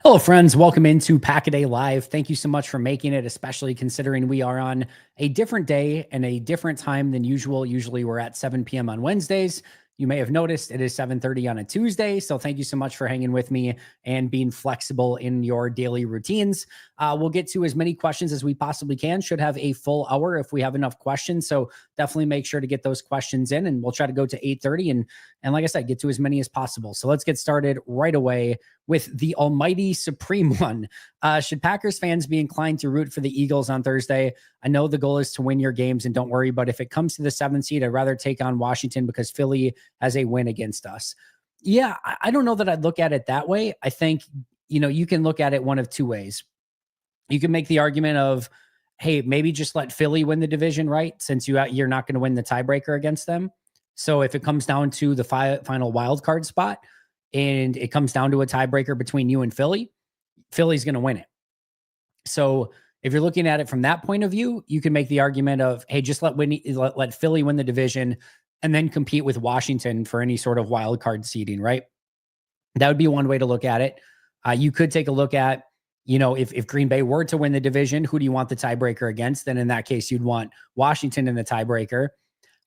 Hello, friends. Welcome into Pack-A-Day Live. Thank you so much for making it, especially considering we are on a different day and a different time than usual. Usually we're at 7 p.m. on Wednesdays. You may have noticed it is 7:30 on a Tuesday. So thank you so much for hanging with me and being flexible in your daily routines. We'll get to as many questions as we possibly can. Should have a full hour if we have enough questions. So definitely make sure to get those questions in, and we'll try to go to 8:30 and like I said, get to as many as possible. So let's get started right away with the almighty supreme one. Should Packers fans be inclined to root for the Eagles on Thursday? I know the goal is to win your games, and don't worry, but if it comes to the 7th seed, I'd rather take on Washington because Philly has a win against us. Yeah, I don't know that I'd look at it that way. I think, you can look at it one of two ways. You can make the argument of, hey, maybe just let Philly win the division, right? Since you're not going to win the tiebreaker against them. So if it comes down to the final wild card spot and it comes down to a tiebreaker between you and Philly, Philly's going to win it. So if you're looking at it from that point of view, you can make the argument of, hey, just let Philly win the division and then compete with Washington for any sort of wild card seeding, right? That would be one way to look at it. You could take a look at, if Green Bay were to win the division, who do you want the tiebreaker against? Then in that case, you'd want Washington in the tiebreaker.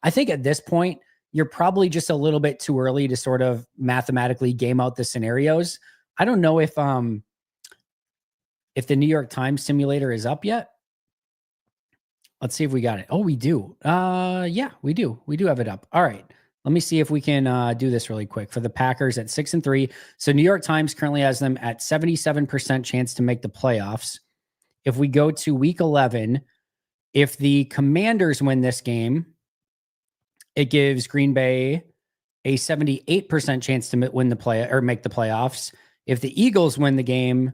I think at this point, you're probably just a little bit too early to sort of mathematically game out the scenarios. I don't know if the New York Times simulator is up yet. Let's see if we got it. Oh, we do. Yeah, we do. We do have it up. All right. Let me see if we can do this really quick for the Packers at 6-3. So New York Times currently has them at 77% chance to make the playoffs. If we go to week 11, if the Commanders win this game, it gives Green Bay a 78% chance to win make the playoffs. If the Eagles win the game,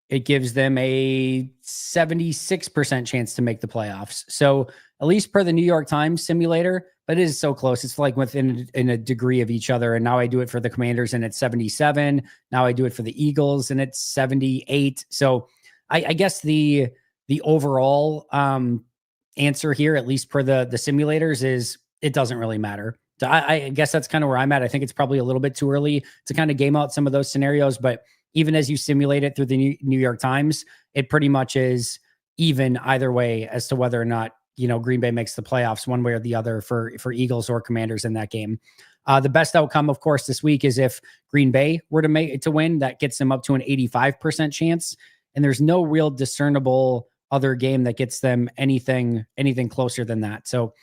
it gives them a 76% chance to make the playoffs. So at least per the New York Times simulator, but it is so close. It's like within a degree of each other. And now I do it for the Commanders and it's 77. Now I do it for the Eagles and it's 78. So I guess the overall answer here, at least per the simulators, is it doesn't really matter. I guess that's kind of where I'm at. I think it's probably a little bit too early to kind of game out some of those scenarios, but even as you simulate it through the New York Times, it pretty much is even either way as to whether or not, Green Bay makes the playoffs one way or the other for Eagles or Commanders in that game. The best outcome, of course, this week is if Green Bay were to win, that gets them up to an 85% chance. And there's no real discernible other game that gets them anything closer than that. So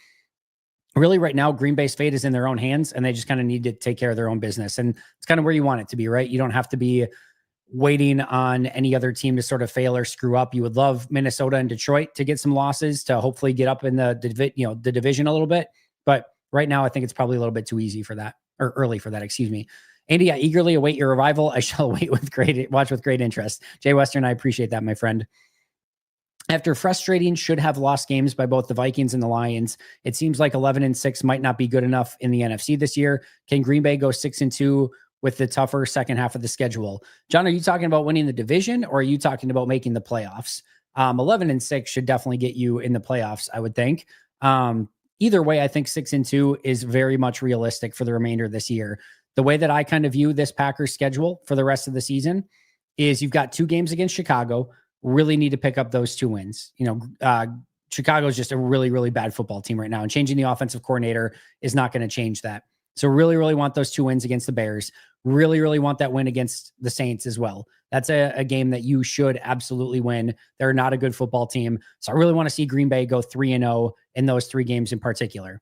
really right now, Green Bay's fate is in their own hands and they just kind of need to take care of their own business. And it's kind of where you want it to be, right? You don't have to be waiting on any other team to sort of fail or screw up. You would love Minnesota and Detroit to get some losses to hopefully get up in the division a little bit. But right now, I think it's probably a little bit too easy for that, or early for that, excuse me. Andy, I eagerly await your arrival. I shall watch with great interest. Jay Western, I appreciate that, my friend. After frustrating should have lost games by both the Vikings and the Lions, it seems like 11-6 might not be good enough in the NFC this year. Can Green Bay go 6-2 with the tougher second half of the schedule? John, are you talking about winning the division or are you talking about making the playoffs? 11-6 should definitely get you in the playoffs, I would think. Either way, I think 6-2 is very much realistic for the remainder of this year. The way that I kind of view this Packers schedule for the rest of the season is you've got 2 games against Chicago. Really need to pick up those 2 wins. Chicago is just a really, really bad football team right now, and changing the offensive coordinator is not going to change that. So really, really want those 2 wins against the Bears. Really, really want that win against the Saints as well. That's a game that you should absolutely win. They're not a good football team. So I really want to see Green Bay go 3-0 in those 3 games in particular.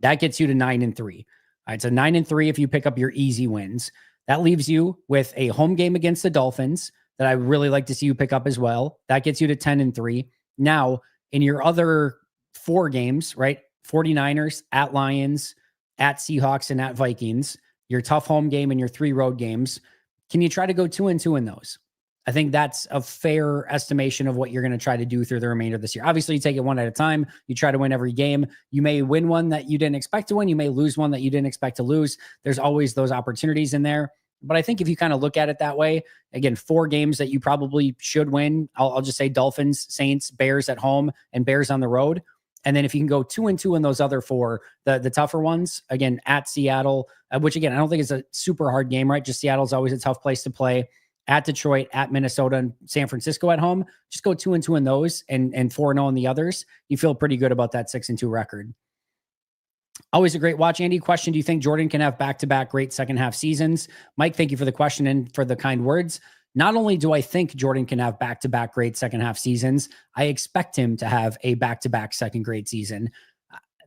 That gets you to 9-3. All right, so 9-3 if you pick up your easy wins. That leaves you with a home game against the Dolphins that I really like to see you pick up as well. That gets you to 10-3. Now, in your other 4 games, right? 49ers, at Lions, at Seahawks, and at Vikings, your tough home game and your 3 road games. Can you try to go 2-2 in those? I think that's a fair estimation of what you're going to try to do through the remainder of this year. Obviously, you take it one at a time. You try to win every game. You may win one that you didn't expect to win. You may lose one that you didn't expect to lose. There's always those opportunities in there. But I think if you kind of look at it that way, again, 4 games that you probably should win. I'll just say Dolphins, Saints, Bears at home, and Bears on the road. And then if you can go 2-2 in those other 4, the tougher ones, again, at Seattle, which again, I don't think is a super hard game, right? Just Seattle's always a tough place to play. at Detroit, at Minnesota, and San Francisco at home. Just go 2-2 in those and 4-0 in the others. You feel pretty good about that 6-2 record. Always a great watch. Andy, question: do you think Jordan can have back-to-back great second half seasons? Mike, thank you for the question and for the kind words. Not only do I think Jordan can have back-to-back great second half seasons, I expect him to have a back-to-back second great season.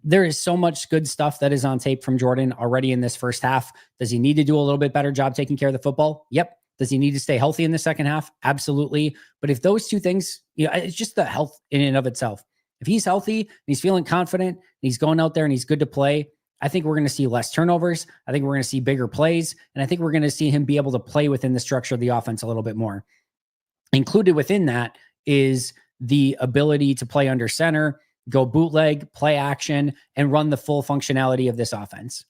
There is so much good stuff that is on tape from Jordan already in this first half. Does he need to do a little bit better job taking care of the football? Yep. Does he need to stay healthy in the second half? Absolutely. But if those two things, it's just the health in and of itself. If he's healthy and he's feeling confident and he's going out there and he's good to play, I think we're going to see less turnovers. I think we're going to see bigger plays. And I think we're going to see him be able to play within the structure of the offense a little bit more. Included within that is the ability to play under center, go bootleg, play action, and run the full functionality of this offense.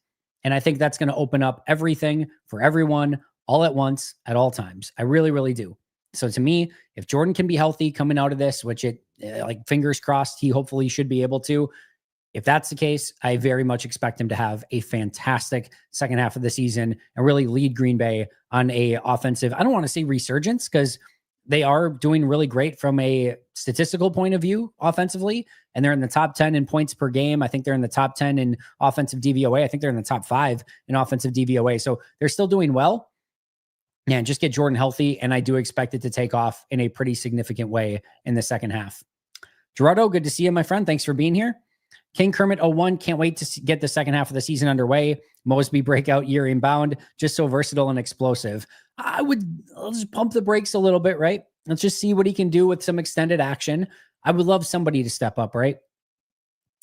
And I think that's going to open up everything for everyone all at once at all times. I really, really do. So to me, if Jordan can be healthy coming out of this, which like fingers crossed, he hopefully should be able to. If that's the case, I very much expect him to have a fantastic second half of the season and really lead Green Bay on a offensive, I don't want to say resurgence, because they are doing really great from a statistical point of view offensively. And they're in the top 10 in points per game. I think they're in the top 10 in offensive DVOA. I think they're in the top 5 in offensive DVOA. So they're still doing well. And just get Jordan healthy, and I do expect it to take off in a pretty significant way in the second half. Gerardo, good to see you, my friend. Thanks for being here. King Kermit 01, can't wait to get the second half of the season underway. Mosby breakout year inbound, just so versatile and explosive. I'll just pump the brakes a little bit, right? Let's just see what he can do with some extended action. I would love somebody to step up, right?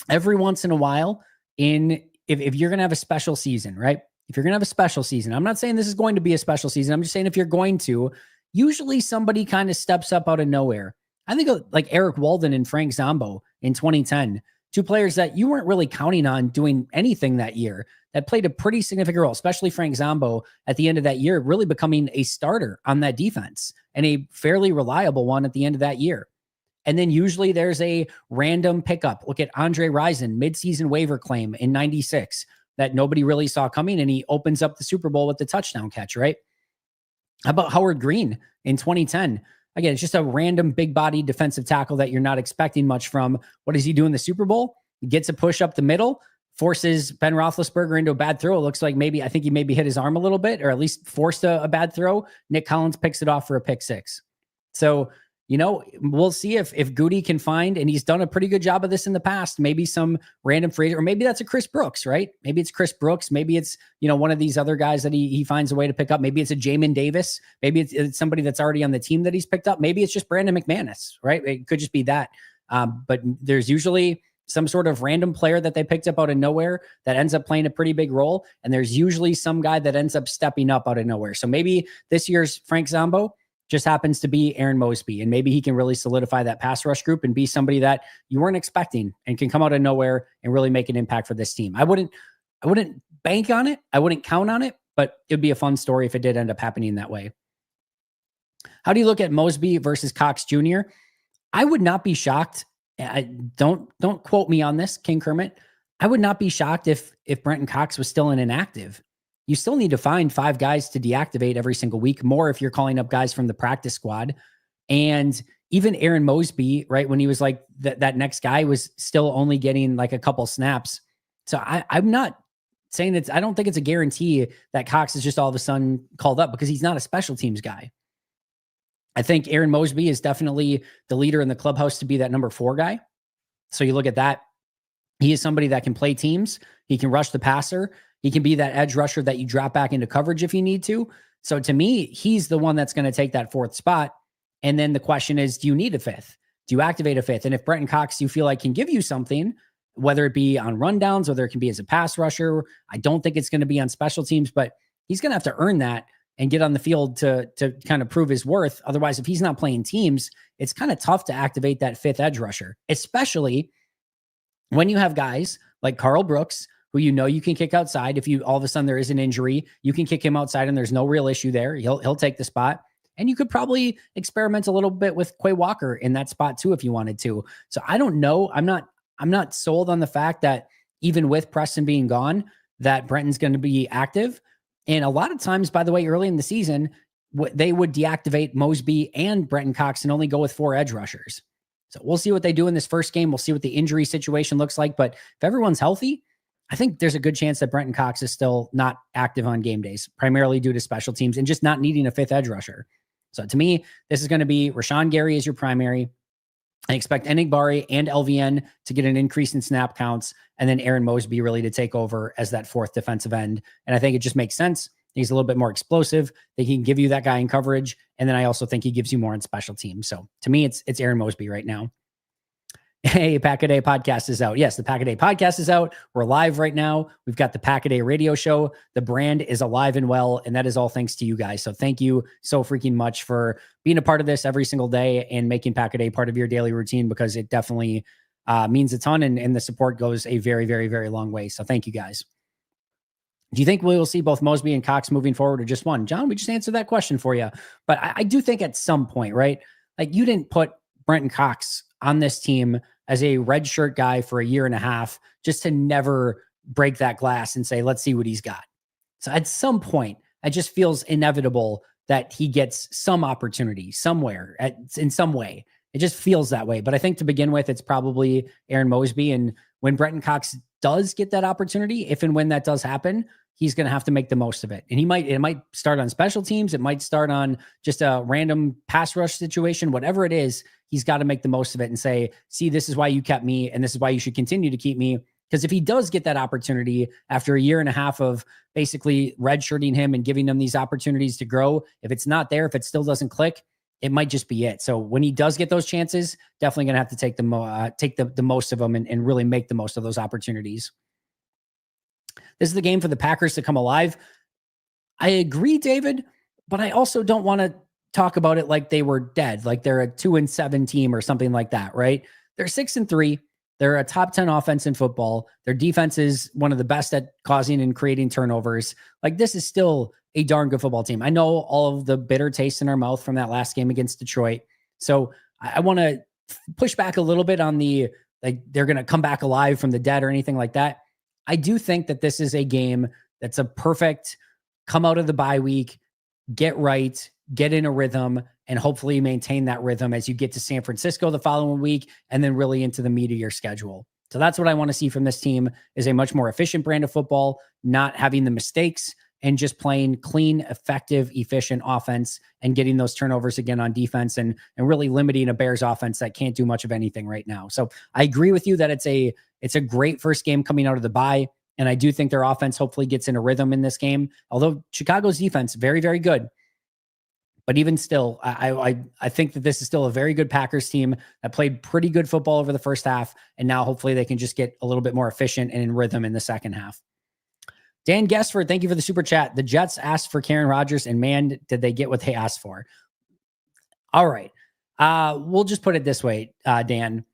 Every once in a while, if you're going to have a special season, right? If you're going to have a special season, I'm not saying this is going to be a special season. I'm just saying if you're going to, usually somebody kind of steps up out of nowhere. I think like Eric Walden and Frank Zombo in 2010, two players that you weren't really counting on doing anything that year that played a pretty significant role, especially Frank Zombo at the end of that year, really becoming a starter on that defense and a fairly reliable one at the end of that year. And then usually there's a random pickup. Look at Andre Rison, midseason waiver claim in 96 that nobody really saw coming, and he opens up the Super Bowl with the touchdown catch, right? How about Howard Green in 2010? Again, it's just a random big body defensive tackle that you're not expecting much from. What does he do in the Super Bowl? He gets a push up the middle, forces Ben Roethlisberger into a bad throw. It looks like I think he maybe hit his arm a little bit, or at least forced a bad throw. Nick Collins picks it off for a pick six. So, we'll see if Goody can find, and he's done a pretty good job of this in the past, maybe some random free, or maybe that's a Chris Brooks, right? Maybe it's Chris Brooks. Maybe it's, one of these other guys that he finds a way to pick up. Maybe it's a Jamin Davis. Maybe it's somebody that's already on the team that he's picked up. Maybe it's just Brandon McManus, right? It could just be that. But there's usually some sort of random player that they picked up out of nowhere that ends up playing a pretty big role. And there's usually some guy that ends up stepping up out of nowhere. So maybe this year's Frank Zombo just happens to be Aaron Mosby, and maybe he can really solidify that pass rush group and be somebody that you weren't expecting and can come out of nowhere and really make an impact for this team. I wouldn't bank on it. I wouldn't count on it, but it'd be a fun story if it did end up happening that way. How do you look at Mosby versus Cox Jr.? I would not be shocked. Don't quote me on this, King Kermit. I would not be shocked if Brenton Cox was still inactive. You still need to find 5 guys to deactivate every single week, more if you're calling up guys from the practice squad. And even Aaron Mosby, right, when he was like that next guy, was still only getting like a couple snaps. So I'm not saying I don't think it's a guarantee that Cox is just all of a sudden called up, because he's not a special teams guy. I think Aaron Mosby is definitely the leader in the clubhouse to be that number 4 guy. So you look at that. He is somebody that can play teams. He can rush the passer. He can be that edge rusher that you drop back into coverage if you need to. So to me, he's the one that's going to take that 4th spot. And then the question is, do you need a 5th? Do you activate a 5th? And if Brenton Cox, you feel like, can give you something, whether it be on rundowns, whether it can be as a pass rusher, I don't think it's going to be on special teams, but he's going to have to earn that and get on the field to kind of prove his worth. Otherwise, if he's not playing teams, it's kind of tough to activate that 5th edge rusher, especially when you have guys like Carl Brooks, who you can kick outside. If all of a sudden there is an injury, you can kick him outside and there's no real issue there. He'll take the spot. And you could probably experiment a little bit with Quay Walker in that spot too, if you wanted to. So I don't know. I'm not sold on the fact that even with Preston being gone, that Brenton's going to be active. And a lot of times, by the way, early in the season, they would deactivate Mosby and Brenton Cox and only go with 4 edge rushers. So we'll see what they do in this first game. We'll see what the injury situation looks like. But if everyone's healthy, I think there's a good chance that Brenton Cox is still not active on game days, primarily due to special teams and just not needing a 5th edge rusher. So to me, this is going to be Rashawn Gary as your primary. I expect Enigbari and LVN to get an increase in snap counts, and then Aaron Mosby really to take over as that 4th defensive end. And I think it just makes sense. He's a little bit more explosive. They can give you that guy in coverage. And then I also think he gives you more in special teams. So to me, it's Aaron Mosby right now. Hey, Pack-A-Day podcast is out. Yes, the Pack-A-Day podcast is out. We're live right now. We've got the Pack-A-Day radio show. The brand is alive and well, and that is all thanks to you guys. So thank you so freaking much for being a part of this every single day and making Pack-A-Day part of your daily routine, because it definitely means a ton, and the support goes a very, very, very long way. So thank you guys. Do you think we will see both Mosby and Cox moving forward, or just one? John, we just answered that question for you. But I do think at some point, right? Like, you didn't put Brenton Cox on this team as a redshirt guy for a year and a half just to never break that glass and say, let's see what he's got. So at some point, it just feels inevitable that he gets some opportunity somewhere in some way. It just feels that way. But I think to begin with, it's probably Aaron Mosby. And when Brenton Cox does get that opportunity, if and when that does happen, he's going to have to make the most of it. And it might start on special teams. It might start on just a random pass rush situation, whatever it is. He's got to make the most of it and say, see, this is why you kept me, and this is why you should continue to keep me. Because if he does get that opportunity after a year and a half of basically redshirting him and giving him these opportunities to grow, if it's not there, if it still doesn't click, it might just be it. So when he does get those chances, definitely going to have to take the most of them and really make the most of those opportunities. This is the game for the Packers to come alive. I agree, David, but I also don't want to talk about it like they were dead, like they're a 2-7 team or something like that, right? They're 6-3. They're a top 10 offense in football. Their defense is one of the best at causing and creating turnovers. Like, this is still a darn good football team. I know all of the bitter taste in our mouth from that last game against Detroit. So I want to push back a little bit on the, like, they're going to come back alive from the dead or anything like that. I do think that this is a game that's a perfect come out of the bye week, get right, get in a rhythm, and hopefully maintain that rhythm as you get to San Francisco the following week and then really into the meat of your schedule. So that's what I want to see from this team, is a much more efficient brand of football, not having the mistakes, and just playing clean, effective, efficient offense and getting those turnovers again on defense, and really limiting a Bears offense that can't do much of anything right now. So I agree with you that it's a great first game coming out of the bye. And I do think their offense hopefully gets in a rhythm in this game. Although Chicago's defense, very, very good. But even still, I think that this is still a very good Packers team that played pretty good football over the first half. And now hopefully they can just get a little bit more efficient and in rhythm in the second half. Dan Guessford, thank you for the super chat. The Jets asked for Karen Rodgers, and man, did they get what they asked for. All right. We'll just put it this way, Dan.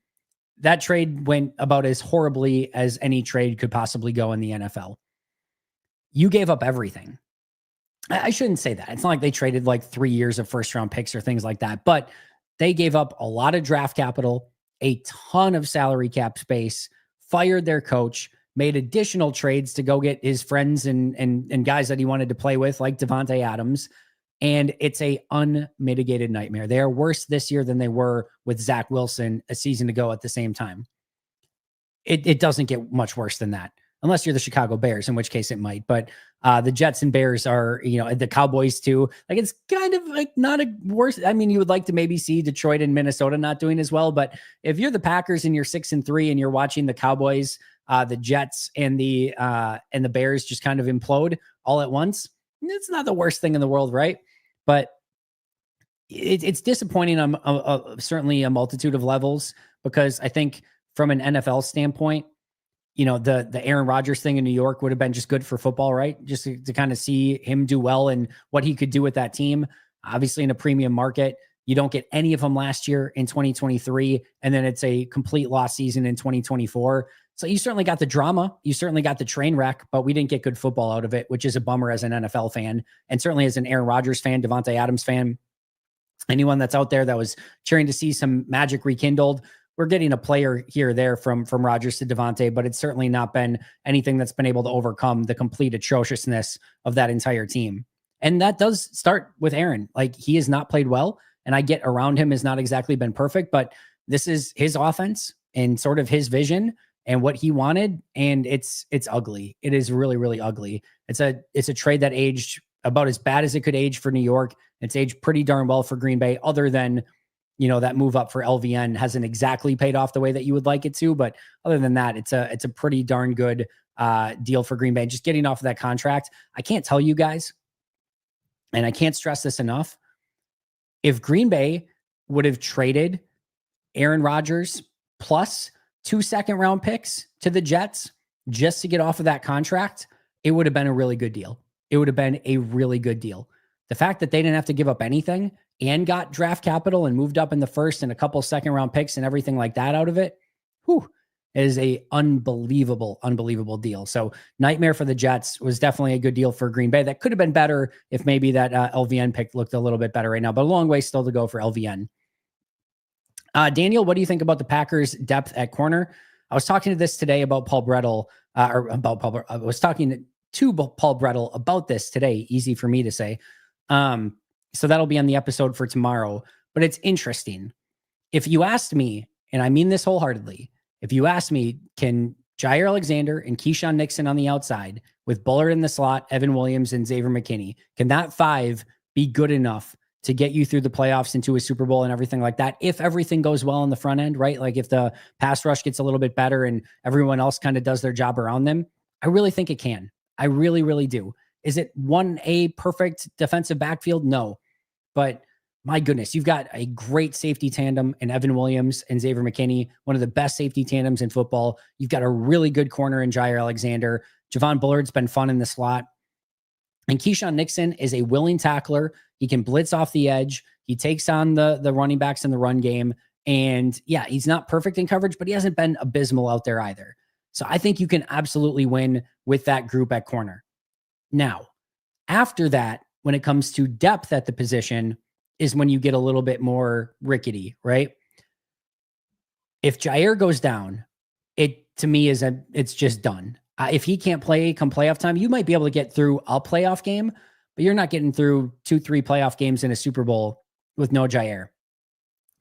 That trade went about as horribly as any trade could possibly go in the NFL. You gave up everything. I shouldn't say that. It's not like they traded like 3 years of first round picks or things like that, but they gave up a lot of draft capital, a ton of salary cap space, fired their coach, made additional trades to go get his friends and guys that he wanted to play with, like Davante Adams. And it's a unmitigated nightmare. They are worse this year than they were with Zach Wilson a season ago at the same time. It doesn't get much worse than that, unless you're the Chicago Bears, in which case it might. But the Jets and Bears are, the Cowboys too. Like, it's kind of like not a worse. I mean, you would like to maybe see Detroit and Minnesota not doing as well. But if you're the Packers and you're 6-3 and you're watching the Cowboys, the Jets and the Bears just kind of implode all at once, it's not the worst thing in the world, right? But it's disappointing on certainly a multitude of levels, because I think from an NFL standpoint, the Aaron Rodgers thing in New York would have been just good for football, right? Just to kind of see him do well and what he could do with that team. Obviously in a premium market, you don't get any of them last year in 2023. And then it's a complete lost season in 2024. So you certainly got the drama. You certainly got the train wreck, but we didn't get good football out of it, which is a bummer as an NFL fan. And certainly as an Aaron Rodgers fan, Davante Adams fan, anyone that's out there that was cheering to see some magic rekindled, we're getting a player here or there from Rodgers to Davante, but it's certainly not been anything that's been able to overcome the complete atrociousness of that entire team. And that does start with Aaron. Like, he has not played well, and I get around him has not exactly been perfect, but this is his offense and sort of his vision and what he wanted. And it's ugly. It is really, really ugly. It's a trade that aged about as bad as it could age for New York. It's aged pretty darn well for Green Bay, other than, that move up for LVN hasn't exactly paid off the way that you would like it to. But other than that, it's a pretty darn good deal for Green Bay. Just getting off of that contract. I can't tell you guys, and I can't stress this enough, if Green Bay would have traded Aaron Rodgers plus 2 second-round picks to the Jets just to get off of that contract, it would have been a really good deal. It would have been a really good deal. The fact that they didn't have to give up anything and got draft capital and moved up in the first and a couple second-round picks and everything like that out of it, is a unbelievable, unbelievable deal. So nightmare for the Jets. Was definitely a good deal for Green Bay. That could have been better if maybe that LVN pick looked a little bit better right now, but a long way still to go for LVN. Daniel, what do you think about the Packers' depth at corner? I was talking to this today about Paul Brettel, I was talking to Paul Brettel about this today. Easy for me to say. So that'll be on the episode for tomorrow. But it's interesting. If you asked me, and I mean this wholeheartedly, if you asked me, can Jaire Alexander and Keyshawn Nixon on the outside with Bullard in the slot, Evan Williams and Xavier McKinney, can that 5 be good enough to get you through the playoffs into a Super Bowl and everything like that? If everything goes well on the front end, right? Like if the pass rush gets a little bit better and everyone else kind of does their job around them, I really think it can. I really, really do. Is it 1A perfect defensive backfield? No. But my goodness, you've got a great safety tandem in Evan Williams and Xavier McKinney, one of the best safety tandems in football. You've got a really good corner in Jaire Alexander. Javon Bullard's been fun in the slot. And Keyshawn Nixon is a willing tackler. He can blitz off the edge. He takes on the running backs in the run game. And yeah, he's not perfect in coverage, but he hasn't been abysmal out there either. So I think you can absolutely win with that group at corner. Now, after that, when it comes to depth at the position, is when you get a little bit more rickety, right? If Jaire goes down, it to me it's just done. If he can't play come playoff time, you might be able to get through a playoff game, but you're not getting through 2-3 playoff games in a Super Bowl with no Jaire.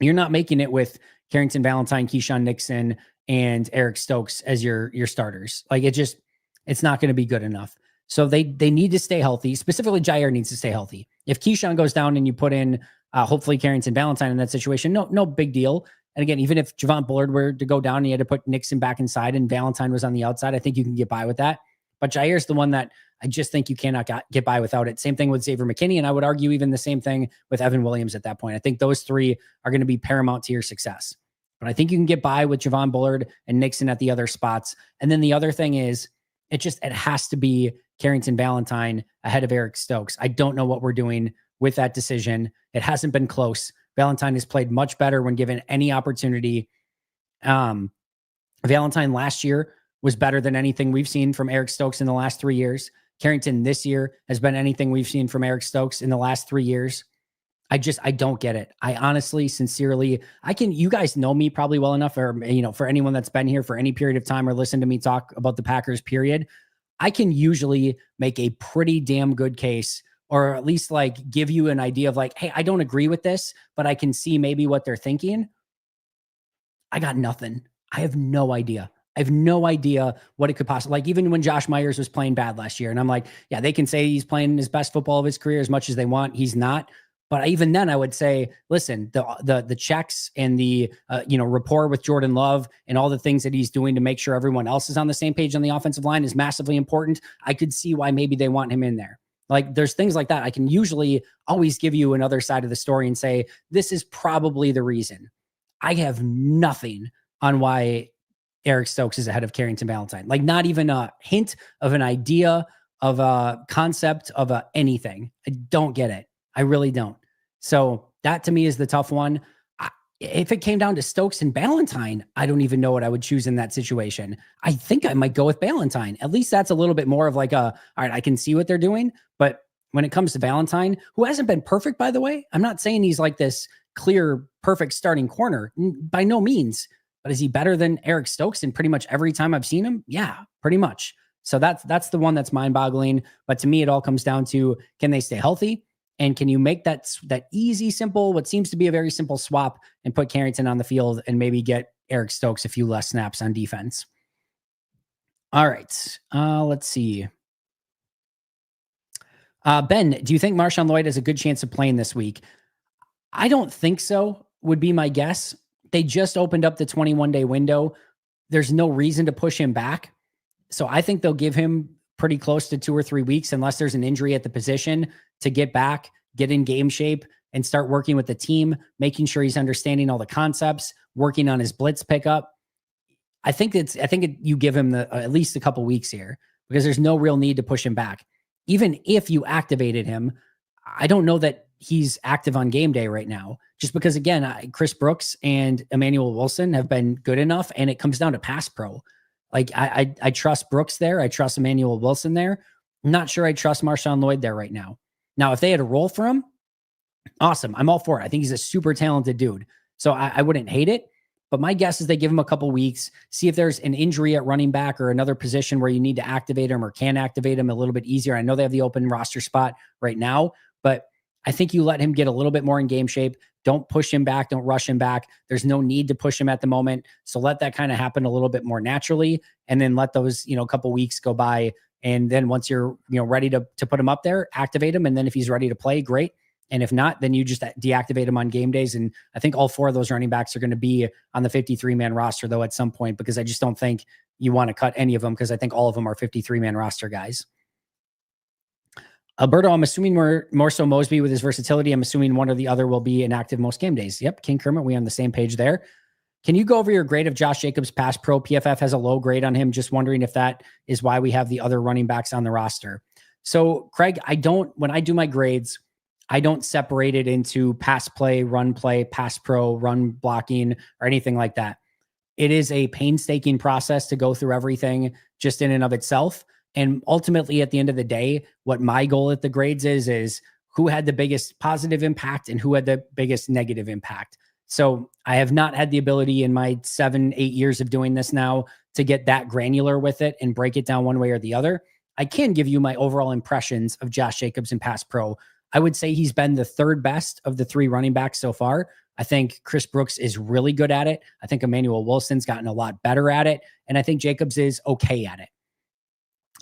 You're not making it with Carrington Valentine, Keyshawn Nixon, and Eric Stokes as your starters. Like it's not going to be good enough. So they need to stay healthy. Specifically, Jaire needs to stay healthy. If Keyshawn goes down and you put in hopefully Carrington Valentine in that situation, no big deal. And again, even if Javon Bullard were to go down and you had to put Nixon back inside and Valentine was on the outside, I think you can get by with that. But Jaire's the one that I just think you cannot get by without it. Same thing with Xavier McKinney, and I would argue even the same thing with Evan Williams at that point. I think those 3 are going to be paramount to your success. But I think you can get by with Javon Bullard and Nixon at the other spots. And then the other thing is, it has to be Carrington Valentine ahead of Eric Stokes. I don't know what we're doing with that decision. It hasn't been close. Valentine has played much better when given any opportunity. Valentine last year was better than anything we've seen from Eric Stokes in the last 3 years. Carrington this year has been anything we've seen from Eric Stokes in the last 3 years. I don't get it. I honestly, sincerely, you guys know me probably well enough, or, for anyone that's been here for any period of time or listened to me talk about the Packers period, I can usually make a pretty damn good case, or at least like give you an idea of like, hey, I don't agree with this, but I can see maybe what they're thinking. I got nothing. I have no idea. I have no idea what it could possibly, like even when Josh Myers was playing bad last year, and I'm like, yeah, they can say he's playing his best football of his career as much as they want. He's not. But even then, I would say, listen, the checks and the rapport with Jordan Love and all the things that he's doing to make sure everyone else is on the same page on the offensive line is massively important. I could see why maybe they want him in there. Like there's things like that. I can usually always give you another side of the story and say, this is probably the reason. I have nothing on why Eric Stokes is ahead of Carrington Valentine. Like not even a hint of an idea, of a concept, of anything. I don't get it. I really don't. So that to me is the tough one. If it came down to Stokes and Valentine, I don't even know what I would choose in that situation. I think I might go with Valentine. At least that's a little bit more of like all right, I can see what they're doing. But when it comes to Valentine, who hasn't been perfect, by the way, I'm not saying he's like this clear, perfect starting corner. By no means. But is he better than Eric Stokes in pretty much every time I've seen him? Yeah, pretty much. So that's the one that's mind-boggling. But to me, it all comes down to, can they stay healthy? And can you make that easy, simple, what seems to be a very simple swap, and put Carrington on the field and maybe get Eric Stokes a few less snaps on defense? All right. Let's see. Ben, do you think Marshawn Lloyd has a good chance of playing this week? I don't think so, would be my guess. They just opened up the 21-day window. There's no reason to push him back. So I think they'll give him pretty close to 2 or 3 weeks, unless there's an injury at the position, to get back, get in game shape, and start working with the team, making sure he's understanding all the concepts, working on his blitz pickup. I think you give him at least a couple weeks here, because there's no real need to push him back. Even if you activated him, I don't know that he's active on game day right now, just because, again, Chris Brooks and Emmanuel Wilson have been good enough, and it comes down to pass pro. Like, I trust Brooks there. I trust Emmanuel Wilson there. I'm not sure I trust Marshawn Lloyd there right now. Now, if they had a role for him, awesome. I'm all for it. I think he's a super talented dude. So I wouldn't hate it. But my guess is they give him a couple weeks, see if there's an injury at running back or another position where you need to activate him or can activate him a little bit easier. I know they have the open roster spot right now, but I think you let him get a little bit more in game shape. Don't push him back. Don't rush him back. There's no need to push him at the moment. So let that kind of happen a little bit more naturally, and then let those, couple weeks go by. And then once you're, ready to put him up there, activate him. And then if he's ready to play, great. And if not, then you just deactivate him on game days. And I think all 4 of those running backs are going to be on the 53-man roster, though, at some point, because I just don't think you want to cut any of them, because I think all of them are 53-man roster guys. Alberto, I'm assuming more so Mosby with his versatility. I'm assuming one or the other will be inactive most game days. Yep, King Kermit, we on the same page there. Can you go over your grade of Josh Jacobs pass pro? PFF has a low grade on him. Just wondering if that is why we have the other running backs on the roster. So, Craig, when I do my grades, I don't separate it into pass play, pass pro, run blocking, or anything like that. It is a painstaking process to go through everything just in and of itself. And ultimately, at the end of the day, what my goal at the grades is who had the biggest positive impact and who had the biggest negative impact. So I have not had the ability in my 7-8 years of doing this now to get that granular with it and break it down one way or the other. I can give you my overall impressions of Josh Jacobs in pass pro. I would say he's been the 3rd best of the 3 running backs so far. I think Chris Brooks is really good at it. I think Emmanuel Wilson's gotten a lot better at it. And I think Jacobs is okay at it.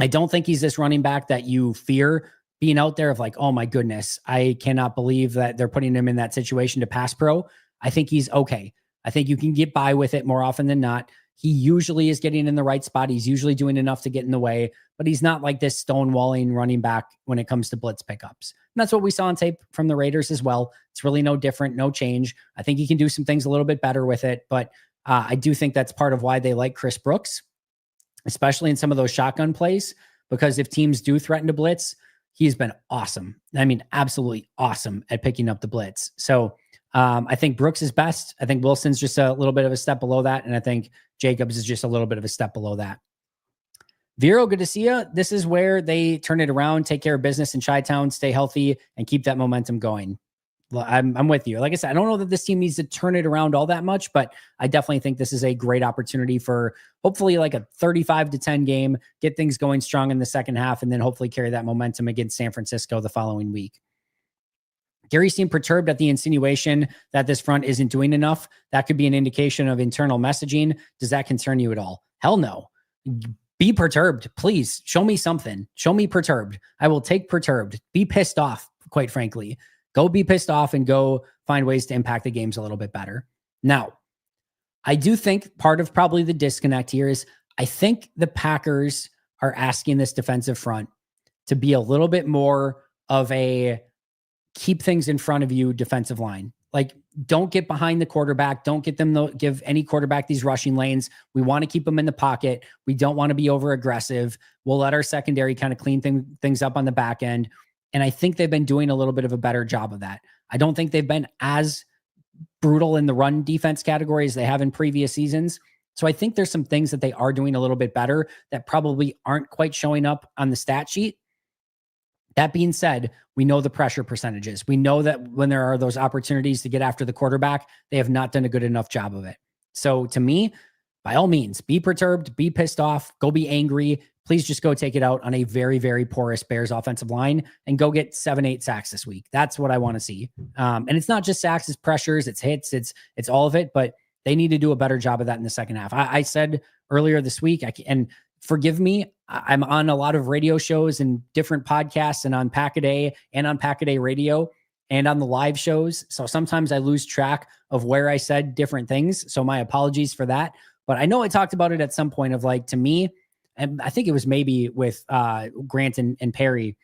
I don't think he's this running back that you fear being out there of like, oh my goodness, I cannot believe that they're putting him in that situation to pass pro. I think he's okay. I think you can get by with it more often than not. He usually is getting in the right spot. He's usually doing enough to get in the way, but he's not like this stonewalling running back when it comes to blitz pickups. And that's what we saw on tape from the Raiders as well. It's really no different, no change. I think he can do some things a little bit better with it, but I do think that's part of why they like Chris Brooks, especially in some of those shotgun plays, because if teams do threaten to blitz, he's been awesome. I mean, absolutely awesome at picking up the blitz. So I think Brooks is best. I think Wilson's just a little bit of a step below that. And I think Jacobs is just a little bit of a step below that. Vero, good to see you. This is where they turn it around, take care of business in Chi-Town, stay healthy, and keep that momentum going. I'm with you. Like I said, I don't know that this team needs to turn it around all that much, but I definitely think this is a great opportunity for hopefully like a 35-10 game, get things going strong in the second half, and then hopefully carry that momentum against San Francisco the following week. Gary seemed perturbed at the insinuation that this front isn't doing enough. That could be an indication of internal messaging. Does that concern you at all? Hell no. Be perturbed. Please show me something. Show me perturbed. I will take perturbed. Be pissed off, quite frankly. Go be pissed off and go find ways to impact the games a little bit better. Now, I do think part of probably the disconnect here is I think the Packers are asking this defensive front to be a little bit more of a keep things in front of you defensive line. Like, don't get behind the quarterback. Don't give any quarterback these rushing lanes. We want to keep them in the pocket. We don't want to be over aggressive. We'll let our secondary kind of clean things up on the back end. And I think they've been doing a little bit of a better job of that. I don't think they've been as brutal in the run defense category as they have in previous seasons. So I think there's some things that they are doing a little bit better that probably aren't quite showing up on the stat sheet. That being said, we know the pressure percentages. We know that when there are those opportunities to get after the quarterback, they have not done a good enough job of it. So to me, by all means, be perturbed, be pissed off, go be angry, please just go take it out on a very, very porous Bears offensive line and go get 7-8 sacks this week. That's what I want to see. And it's not just sacks, it's pressures, it's hits, it's all of it, but they need to do a better job of that in the second half. I said earlier this week, and forgive me, I'm on a lot of radio shows and different podcasts and on Pack-A-Day and on Pack-A-Day radio and on the live shows. So sometimes I lose track of where I said different things. So my apologies for that. But I know I talked about it at some point of like, to me, and I think it was maybe with Grant and Perry,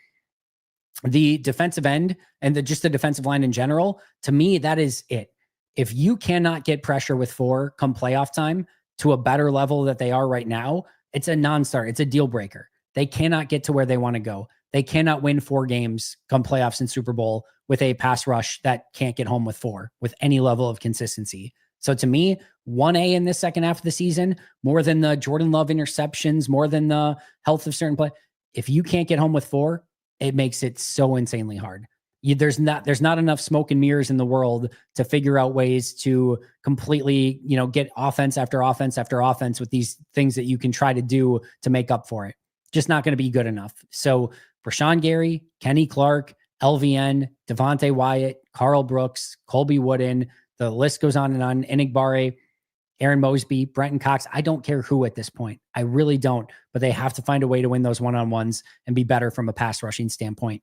the defensive end and just the defensive line in general, to me, that is it. If you cannot get pressure with 4 come playoff time to a better level that they are right now, it's a non-starter. It's a deal breaker. They cannot get to where they want to go. They cannot win 4 games come playoffs and Super Bowl with a pass rush that can't get home with 4 with any level of consistency. So to me, 1A in this second half of the season, more than the Jordan Love interceptions, more than the health of certain play. If you can't get home with 4, it makes it so insanely hard. There's not enough smoke and mirrors in the world to figure out ways to completely, get offense after offense after offense with these things that you can try to do to make up for it. Just not going to be good enough. So Rashawn Gary, Kenny Clark, LVN, Devontae Wyatt, Carl Brooks, Colby Wooden, the list goes on and on. Enigbare, Aaron Mosby, Brenton Cox. I don't care who at this point. I really don't. But they have to find a way to win those one-on-ones and be better from a pass rushing standpoint.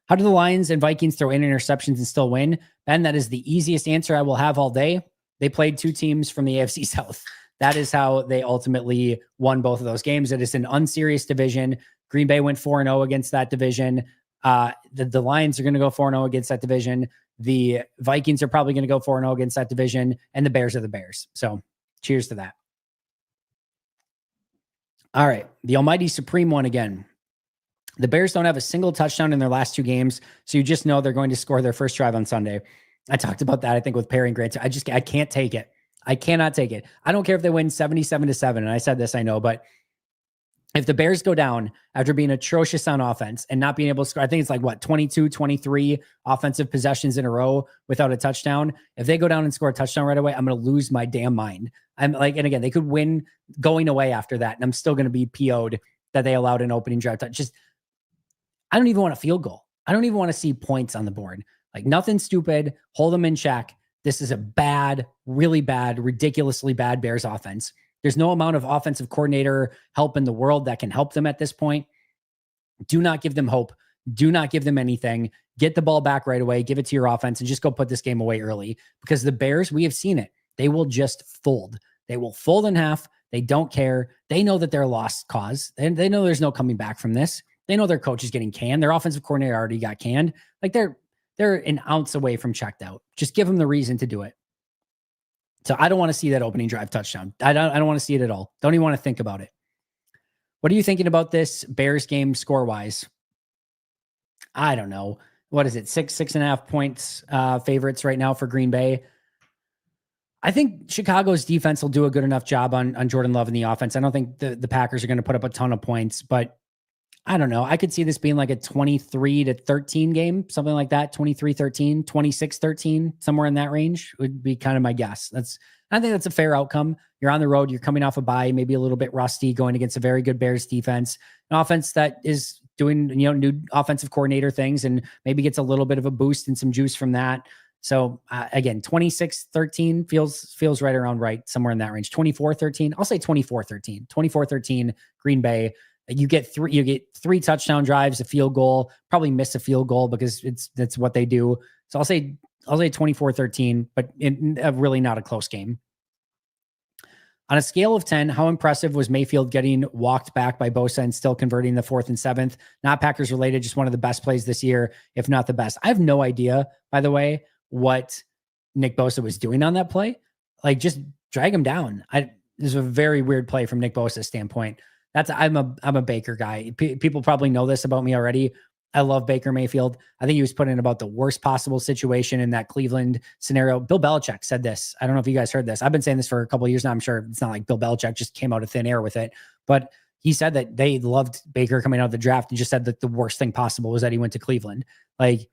How do the Lions and Vikings throw in interceptions and still win? Ben, that is the easiest answer I will have all day. They played 2 teams from the AFC South. That is how they ultimately won both of those games. It is an unserious division. Green Bay went 4-0 against that division. The Lions are going to go 4-0 against that division. The Vikings are probably going to go 4-0 against that division, and the Bears are the Bears. So cheers to that. All right. The almighty supreme one again. The Bears don't have a single touchdown in their last 2 games, so you just know they're going to score their first drive on Sunday. I talked about that, I think, with Perry and Grant. I can't take it. I cannot take it. I don't care if they win 77-7, and I said this, I know, but if the Bears go down after being atrocious on offense and not being able to score, I think it's like 22, 23 offensive possessions in a row without a touchdown. If they go down and score a touchdown right away, I'm going to lose my damn mind. I'm like, and again, they could win going away after that, and I'm still going to be PO'd that they allowed an opening drive. I don't even want a field goal. I don't even want to see points on the board. Like, nothing stupid. Hold them in check. This is a bad, really bad, ridiculously bad Bears offense. There's no amount of offensive coordinator help in the world that can help them at this point. Do not give them hope. Do not give them anything. Get the ball back right away. Give it to your offense and just go put this game away early, because the Bears, we have seen it. They will just fold. They will fold in half. They don't care. They know that they're a lost cause. And they know there's no coming back from this. They know their coach is getting canned. Their offensive coordinator already got canned. Like, they're an ounce away from checked out. Just give them the reason to do it. So I don't want to see that opening drive touchdown. I don't want to see it at all. Don't even want to think about it. What are you thinking about this Bears game score-wise? I don't know. What is it? 6.5 points favorites right now for Green Bay. I think Chicago's defense will do a good enough job on Jordan Love in the offense. I don't think the Packers are going to put up a ton of points, but I don't know. I could see this being like a 23-13 game, something like that. 23-13, 26-13, somewhere in that range would be kind of my guess. I think that's a fair outcome. You're on the road. You're coming off a bye, maybe a little bit rusty, going against a very good Bears defense, an offense that is doing, new offensive coordinator things, and maybe gets a little bit of a boost and some juice from that. So again, 26-13 feels right around right, somewhere in that range. 24-13, I'll say 24-13, 24-13 Green Bay. You get 3 touchdown drives, a field goal, probably miss a field goal because that's what they do. So I'll say 24-13, but really not a close game. On a scale of 10, how impressive was Mayfield getting walked back by Bosa and still converting the 4th and 7th? Not Packers related, just one of the best plays this year, if not the best. I have no idea, by the way, what Nick Bosa was doing on that play. Like, just drag him down. This is a very weird play from Nick Bosa's standpoint. I'm a Baker guy. People probably know this about me already. I love Baker Mayfield. I think he was put in about the worst possible situation in that Cleveland scenario. Bill Belichick said this. I don't know if you guys heard this. I've been saying this for a couple of years now. I'm sure it's not like Bill Belichick just came out of thin air with it, but he said that they loved Baker coming out of the draft and just said that the worst thing possible was that he went to Cleveland. Like,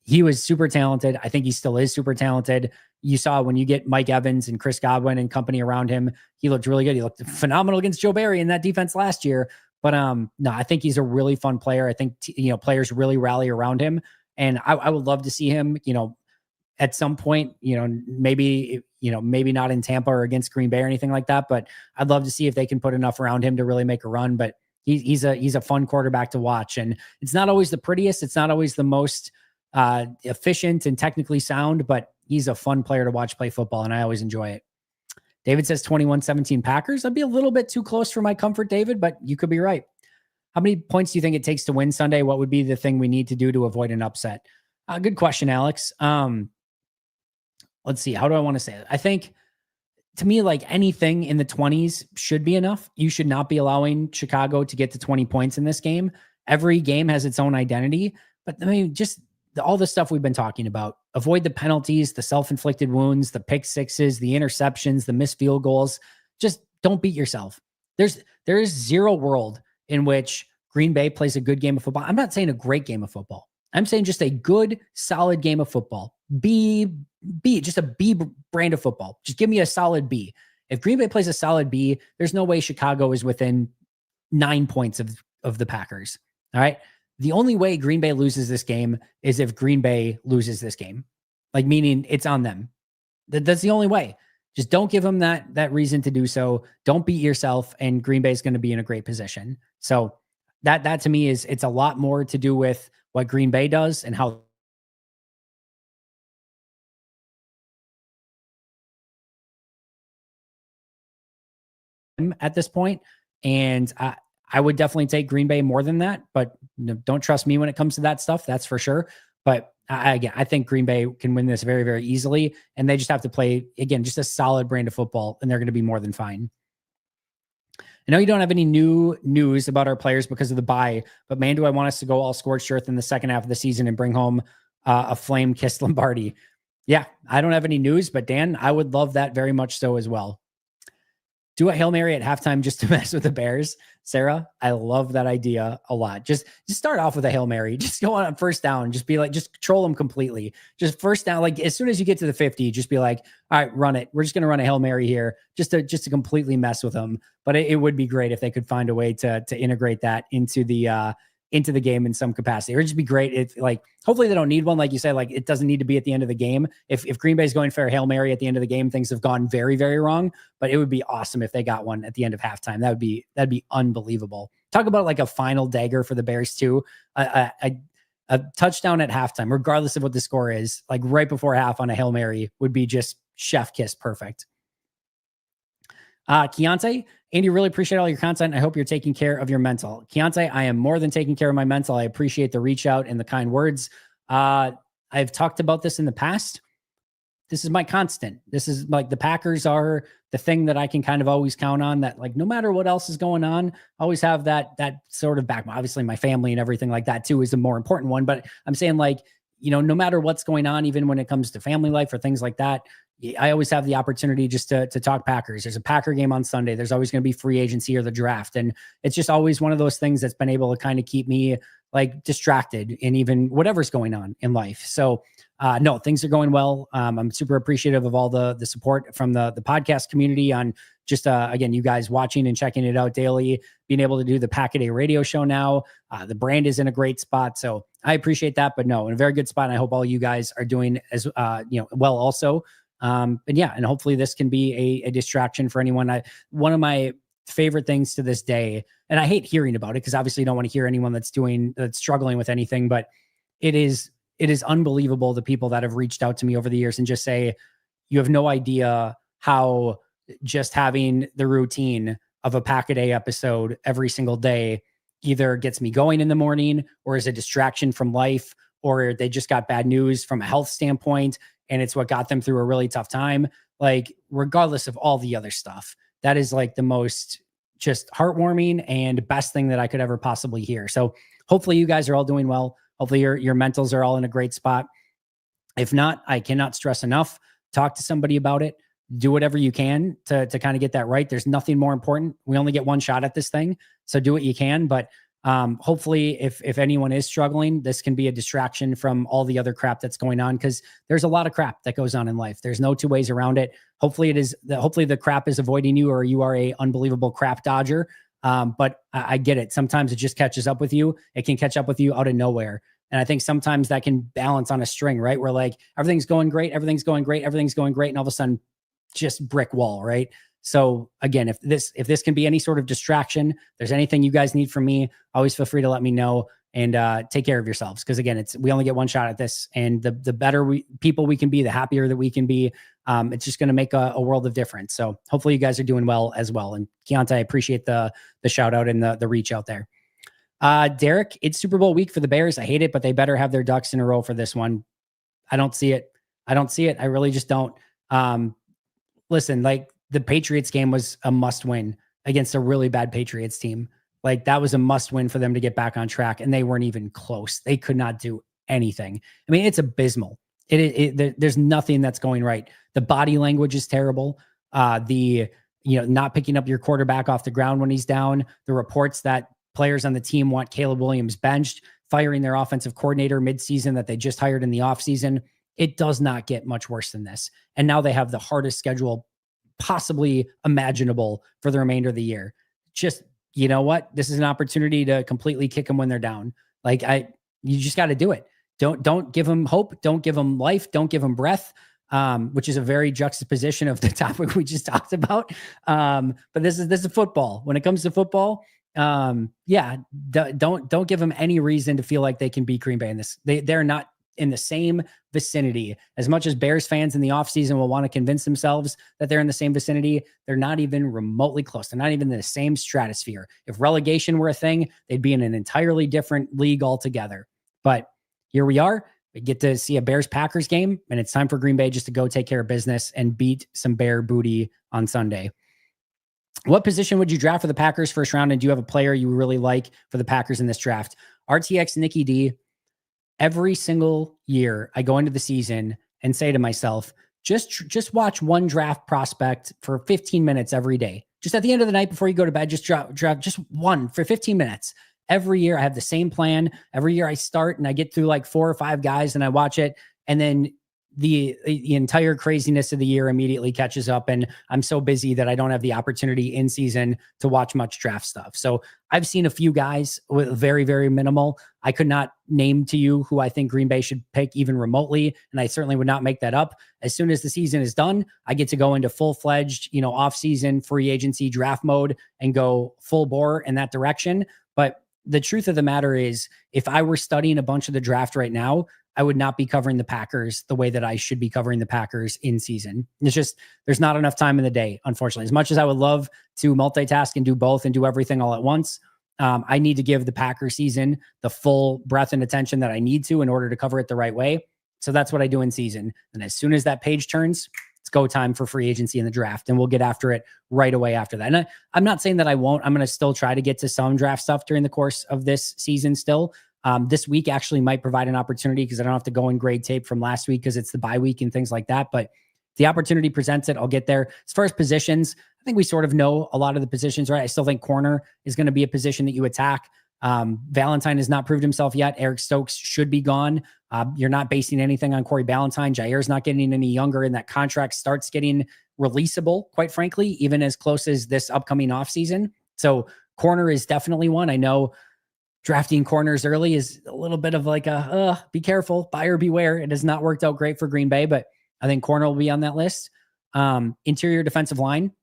he was super talented. I think he still is super talented. You saw when you get Mike Evans and Chris Godwin and company around him, he looked really good. He looked phenomenal against Joe Barry in that defense last year. But no, I think he's a really fun player. I think players really rally around him, and I would love to see him, at some point, maybe not in Tampa or against Green Bay or anything like that, but I'd love to see if they can put enough around him to really make a run. But he's a fun quarterback to watch, and it's not always the prettiest, it's not always the most efficient and technically sound, but he's a fun player to watch play football, and I always enjoy it. David says 21-17 Packers. That'd be a little bit too close for my comfort, David, but you could be right. How many points do you think it takes to win Sunday? What would be the thing we need to do to avoid an upset? Good question, Alex. Let's see. How do I want to say it? I think, to me, like anything in the 20s should be enough. You should not be allowing Chicago to get to 20 points in this game. Every game has its own identity, but I mean, just all the stuff we've been talking about. Avoid the penalties, the self-inflicted wounds, the pick sixes, the interceptions, the missed field goals. Just don't beat yourself. There is zero world in which Green Bay plays a good game of football. I'm not saying a great game of football. I'm saying just a good, solid game of football. Just a B brand of football. Just give me a solid B. If Green Bay plays a solid B, there's no way Chicago is within 9 points of the Packers. All right. The only way Green Bay loses this game is if Green Bay loses this game, like meaning it's on them. That's the only way. Just don't give them that reason to do so. Don't beat yourself, and Green Bay is going to be in a great position. So that to me it's a lot more to do with what Green Bay does and how at this point. And I would definitely take Green Bay more than that, but don't trust me when it comes to that stuff. That's for sure. But again, I think Green Bay can win this very, very easily. And they just have to play, again, just a solid brand of football, and they're going to be more than fine. I know you don't have any new news about our players because of the bye, but man, do I want us to go all scorched earth in the second half of the season and bring home a flame-kissed Lombardi. Yeah, I don't have any news, but Dan, I would love that very much so as well. Do a Hail Mary at halftime just to mess with the Bears. Sarah, I love that idea a lot. Just start off with a Hail Mary. Just go on first down. Just be like, just troll them completely. Just first down, like as soon as you get to the 50, just be like, all right, run it. We're just going to run a Hail Mary here just to completely mess with them. But it would be great if they could find a way to integrate that into the game in some capacity. It would just be great if, like, hopefully they don't need one. Like you say, like it doesn't need to be at the end of the game. If Green Bay's going for a Hail Mary at the end of the game, things have gone very, very wrong, but it would be awesome if they got one at the end of halftime. That'd be unbelievable. Talk about like a final dagger for the Bears too. A touchdown at halftime, regardless of what the score is, like right before half on a Hail Mary would be just chef kiss perfect. Keontae, Andy, really appreciate all your content. I hope you're taking care of your mental. Keontae, I am more than taking care of my mental. I appreciate the reach out and the kind words. I've talked about this in the past. This is my constant. This is like the Packers are the thing that I can kind of always count on, that like no matter what else is going on, I always have that sort of back. Obviously my family and everything like that too is a more important one, but I'm saying like, no matter what's going on, even when it comes to family life or things like that, I always have the opportunity just to talk Packers. There's a Packer game on Sunday. There's always going to be free agency or the draft. And it's just always one of those things that's been able to kind of keep me like distracted in even whatever's going on in life. So no, things are going well. I'm super appreciative of all the support from the podcast community on just, again, you guys watching and checking it out daily, being able to do the Pack-A-Day radio show now. The brand is in a great spot. So I appreciate that, but no, in a very good spot. And I hope all you guys are doing as, well also. And yeah, and hopefully this can be a distraction for anyone. One of my favorite things to this day, and I hate hearing about it because obviously you don't want to hear anyone that's struggling with anything, but it is unbelievable the people that have reached out to me over the years and just say, you have no idea how just having the routine of a Pack-A-Day episode every single day either gets me going in the morning or is a distraction from life, or they just got bad news from a health standpoint and it's what got them through a really tough time. Like, regardless of all the other stuff, that is like the most just heartwarming and best thing that I could ever possibly hear. So hopefully you guys are all doing well. Hopefully your mentals are all in a great spot. If not, I cannot stress enough, talk to somebody about it. Do whatever you can to kind of get that right. There's nothing more important. We only get one shot at this thing. So do what you can. But hopefully if anyone is struggling, this can be a distraction from all the other crap that's going on, because there's a lot of crap that goes on in life. There's no two ways around it. Hopefully the crap is avoiding you, or you are a unbelievable crap dodger. But I get it. Sometimes it just catches up with you. It can catch up with you out of nowhere. And I think sometimes that can balance on a string, right? Where like everything's going great, everything's going great, everything's going great. And all of a sudden, just brick wall, right? So again, if this can be any sort of distraction, there's anything you guys need from me, always feel free to let me know, and take care of yourselves. Because again, we only get one shot at this, and the better people we can be, the happier that we can be. It's just going to make a world of difference. So hopefully you guys are doing well as well. And Keontae, I appreciate the shout out and the reach out there. Derek, it's Super Bowl week for the Bears. I hate it, but they better have their ducks in a row for this one. I don't see it. I really just don't. Listen, like the Patriots game was a must win against a really bad Patriots team. Like that was a must win for them to get back on track. And they weren't even close. They could not do anything. I mean, it's abysmal. There's nothing that's going right. The body language is terrible. Not picking up your quarterback off the ground when he's down, the reports that players on the team want Caleb Williams benched, firing their offensive coordinator midseason that they just hired in the offseason. It does not get much worse than this. And now they have the hardest schedule possibly imaginable for the remainder of the year. Just, you know what? This is an opportunity to completely kick them when they're down. You just got to do it. Don't give them hope. Don't give them life. Don't give them breath. Which is a very juxtaposition of the topic we just talked about. But this is football. When it comes to football, don't give them any reason to feel like they can beat Green Bay in this. They're not in the same vicinity. As much as Bears fans in the offseason will want to convince themselves that they're in the same vicinity, they're not even remotely close. They're not even in the same stratosphere. If relegation were a thing, they'd be in an entirely different league altogether. But here we are. We get to see a Bears-Packers game, and it's time for Green Bay just to go take care of business and beat some Bear booty on Sunday. What position would you draft for the Packers first round, and do you have a player you really like for the Packers in this draft? RTX Nikki D. Every single year I go into the season and say to myself, just watch one draft prospect for 15 minutes every day. Just at the end of the night before you go to bed, just draft just one for 15 minutes. Every year I have the same plan. Every year I start and I get through like 4 or 5 guys and I watch it. And then the entire craziness of the year immediately catches up. And I'm so busy that I don't have the opportunity in season to watch much draft stuff. So I've seen a few guys with very, very minimal. I could not name to you who I think Green Bay should pick even remotely. And I certainly would not make that up. As soon as the season is done, I get to go into full-fledged, off-season free agency draft mode and go full bore in that direction. But the truth of the matter is, if I were studying a bunch of the draft right now, I would not be covering the Packers the way that I should be covering the Packers in season. It's just, there's not enough time in the day, unfortunately. As much as I would love to multitask and do both and do everything all at once, I need to give the Packers season the full breadth and attention that I need to in order to cover it the right way. So that's what I do in season. And as soon as that page turns, it's go time for free agency in the draft, and we'll get after it right away after that. And I'm not saying that I won't. I'm going to still try to get to some draft stuff during the course of this season still. This week actually might provide an opportunity because I don't have to go and grade tape from last week because it's the bye week and things like that. But the opportunity presents it, I'll get there. As far as positions, I think we sort of know a lot of the positions, right? I still think corner is going to be a position that you attack. Valentine has not proved himself yet. Eric Stokes should be gone. You're not basing anything on Corey Ballantyne. Jair's not getting any younger, and that contract starts getting releasable, quite frankly, even as close as this upcoming offseason. So corner is definitely one. I know drafting corners early is a little bit of like be careful, buyer beware. It has not worked out great for Green Bay, but I think corner will be on that list. Interior defensive line,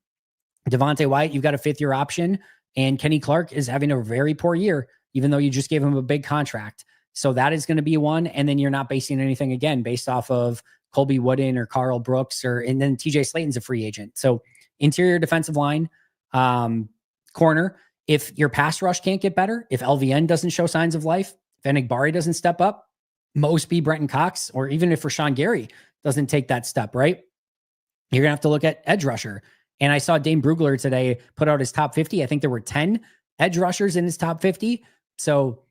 Devontae Wyatt, you've got a 5th-year option, and Kenny Clark is having a very poor year, even though you just gave him a big contract. So that is going to be one. And then you're not basing anything again based off of Colby Wooden or Carl Brooks, and then TJ Slayton's a free agent. So interior defensive line, corner. If your pass rush can't get better, if LVN doesn't show signs of life, if Enigbari doesn't step up, Mosby, Brenton Cox, or even if Rashawn Gary doesn't take that step, right? You're going to have to look at edge rusher. And I saw Dane Brugler today put out his top 50. I think there were 10 edge rushers in his top 50. So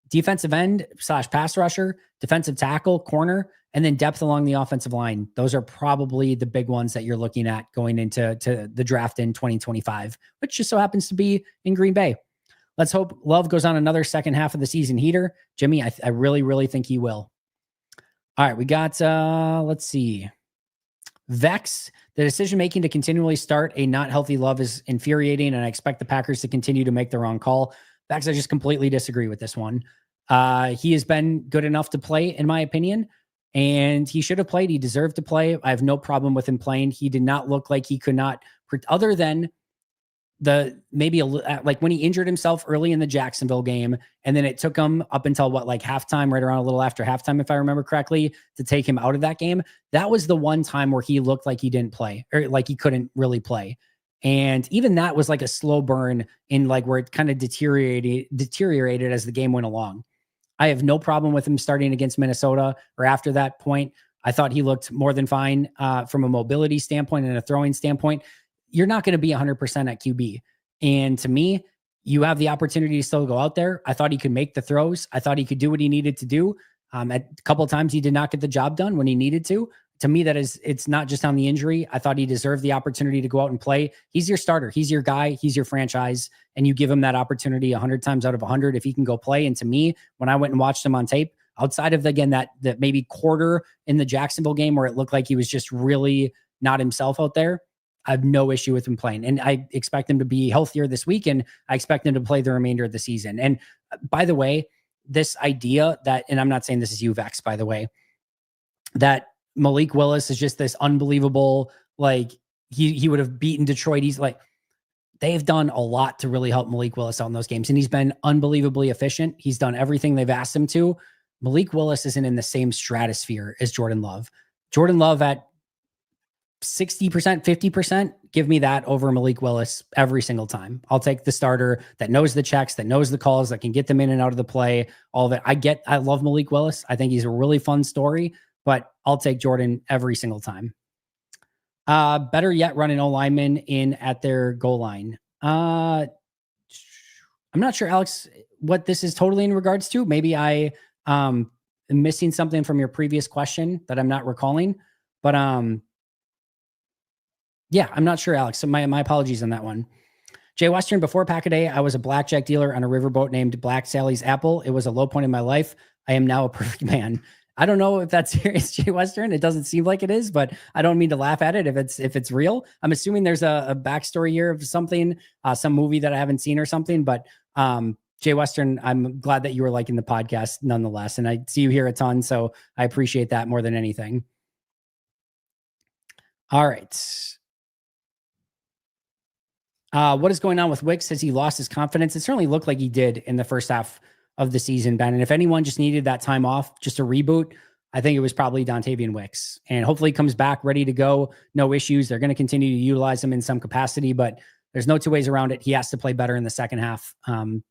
defensive end / pass rusher, defensive tackle, corner, and then depth along the offensive line. Those are probably the big ones that you're looking at going into the draft in 2025, which just so happens to be in Green Bay. Let's hope Love goes on another second half of the season heater. Jimmy, I really, really think he will. All right, we got, let's see. Vex, the decision making to continually start a not healthy Love is infuriating, and I expect the Packers to continue to make the wrong call. Vex, I just completely disagree with this one. He has been good enough to play, in my opinion, and he should have played. He deserved to play. I have no problem with him playing. He did not look like he could not, other than like when he injured himself early in the Jacksonville game, and then it took him up until like halftime, right around a little after halftime, if I remember correctly, to take him out of that game. That was the one time where he looked like he didn't play, or like he couldn't really play. And even that was like a slow burn in like where it kind of deteriorated as the game went along. I have no problem with him starting against Minnesota or after that point. I thought he looked more than fine from a mobility standpoint and a throwing standpoint. You're not going to be 100% at QB. And to me, you have the opportunity to still go out there. I thought he could make the throws. I thought he could do what he needed to do. At a couple of times, he did not get the job done when he needed to. To me, it's not just on the injury. I thought he deserved the opportunity to go out and play. He's your starter. He's your guy. He's your franchise. And you give him that opportunity 100 times out of 100 if he can go play. And to me, when I went and watched him on tape, outside of, again, that maybe quarter in the Jacksonville game where it looked like he was just really not himself out there, I have no issue with him playing. And I expect him to be healthier this week, and I expect him to play the remainder of the season. And by the way, this idea that, and I'm not saying this is you, Vex, by the way, that Malik Willis is just this unbelievable, like he would have beaten Detroit. He's like, they've done a lot to really help Malik Willis out in those games. And he's been unbelievably efficient. He's done everything they've asked him to. Malik Willis isn't in the same stratosphere as Jordan Love. Jordan Love at 60%, 50%, give me that over Malik Willis every single time. I'll take the starter that knows the checks, that knows the calls, that can get them in and out of the play, all of it. I love Malik Willis. I think he's a really fun story, but I'll take Jordan every single time. Better yet, run an O-lineman in at their goal line. I'm not sure, Alex, what this is totally in regards to. Maybe I am missing something from your previous question that I'm not recalling, but yeah, I'm not sure, Alex. So my apologies on that one. Jay Western, before Pack-A-Day, I was a blackjack dealer on a riverboat named Black Sally's Apple. It was a low point in my life. I am now a perfect man. I don't know if that's serious, Jay Western. It doesn't seem like it is, but I don't mean to laugh at it if it's real. I'm assuming there's a backstory here of something, some movie that I haven't seen or something. But Jay Western, I'm glad that you were liking the podcast nonetheless. And I see you here a ton, so I appreciate that more than anything. All right. What is going on with Wicks? Has he lost his confidence? It certainly looked like he did in the first half of the season, Ben. And if anyone just needed that time off, just a reboot, I think it was probably Dontavian Wicks. And hopefully he comes back ready to go. No issues. They're going to continue to utilize him in some capacity, but there's no two ways around it. He has to play better in the second half and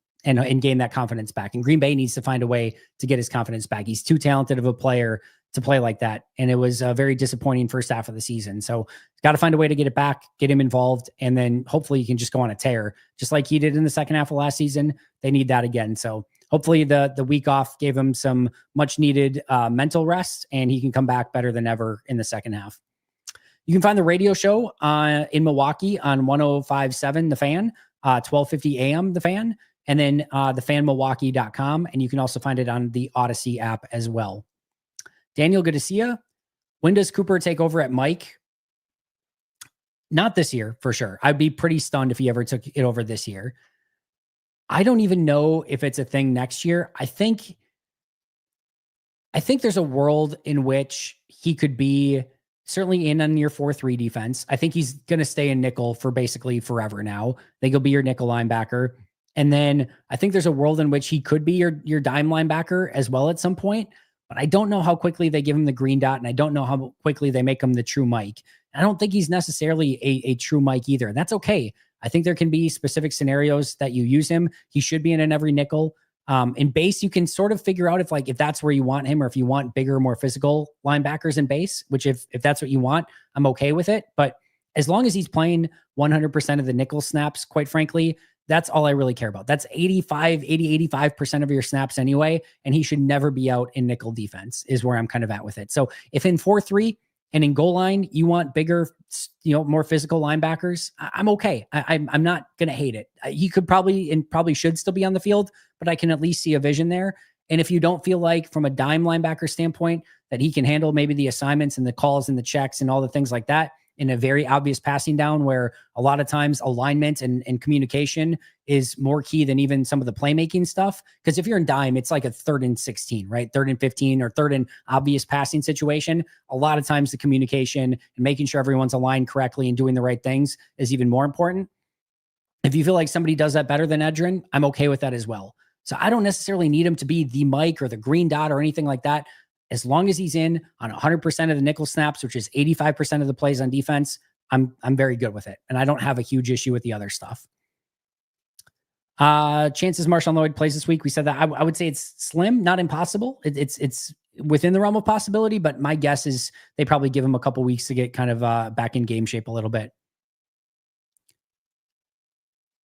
gain that confidence back. And Green Bay needs to find a way to get his confidence back. He's too talented of a player to play like that. And it was a very disappointing first half of the season. So got to find a way to get it back, get him involved, and then hopefully he can just go on a tear, just like he did in the second half of last season. They need that again. So hopefully the week off gave him some much needed mental rest, and he can come back better than ever in the second half. You can find the radio show in Milwaukee on 105.7 The Fan, 1250 AM The Fan, and then thefanmilwaukee.com. And you can also find it on the Odyssey app as well. Daniel, good to see you. When does Cooper take over at Mike? Not this year, for sure. I'd be pretty stunned if he ever took it over this year. I don't even know if it's a thing next year. I think there's a world in which he could be certainly in on your 4-3 defense. I think he's going to stay in nickel for basically forever now. I think he'll be your nickel linebacker. And then I think there's a world in which he could be your dime linebacker as well at some point. But I don't know how quickly they give him the green dot, and I don't know how quickly they make him the true Mike. I don't think he's necessarily a true Mike either. And that's okay. I think there can be specific scenarios that you use him. He should be in every nickel. In base, you can sort of figure out if that's where you want him, or if you want bigger, more physical linebackers in base, which if that's what you want, I'm okay with it. But as long as he's playing 100% of the nickel snaps, quite frankly, that's all I really care about. That's 85% of your snaps anyway. And he should never be out in nickel defense is where I'm kind of at with it. So if in 4-3 and in goal line, you want bigger, more physical linebackers, I'm okay. I'm not going to hate it. He could probably should still be on the field, but I can at least see a vision there. And if you don't feel like from a dime linebacker standpoint that he can handle maybe the assignments and the calls and the checks and all the things like that in a very obvious passing down where a lot of times alignment and communication is more key than even some of the playmaking stuff. Because if you're in dime, it's like a 3rd and 16, right? 3rd and 15 or 3rd and obvious passing situation. A lot of times the communication and making sure everyone's aligned correctly and doing the right things is even more important. If you feel like somebody does that better than Edgerrin, I'm okay with that as well. So I don't necessarily need him to be the Mike or the green dot or anything like that. As long as he's in on 100% of the nickel snaps, which is 85% of the plays on defense, I'm very good with it. And I don't have a huge issue with the other stuff. Chances Marshawn Lloyd plays this week. We said that. I would say it's slim, not impossible. It's within the realm of possibility, but my guess is they probably give him a couple weeks to get kind of back in game shape a little bit.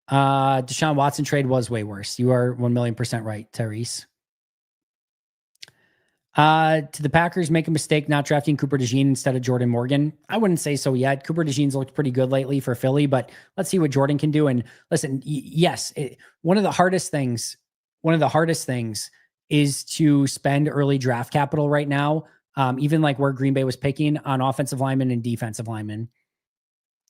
Deshaun Watson trade was way worse. You are 1,000,000% right, Therese. To the Packers make a mistake not drafting Cooper DeJean instead of Jordan Morgan? I wouldn't say so yet. Cooper DeJean's looked pretty good lately for Philly, but let's see what Jordan can do. And listen, yes, one of the hardest things is to spend early draft capital right now. Even like where Green Bay was picking on offensive linemen and defensive linemen.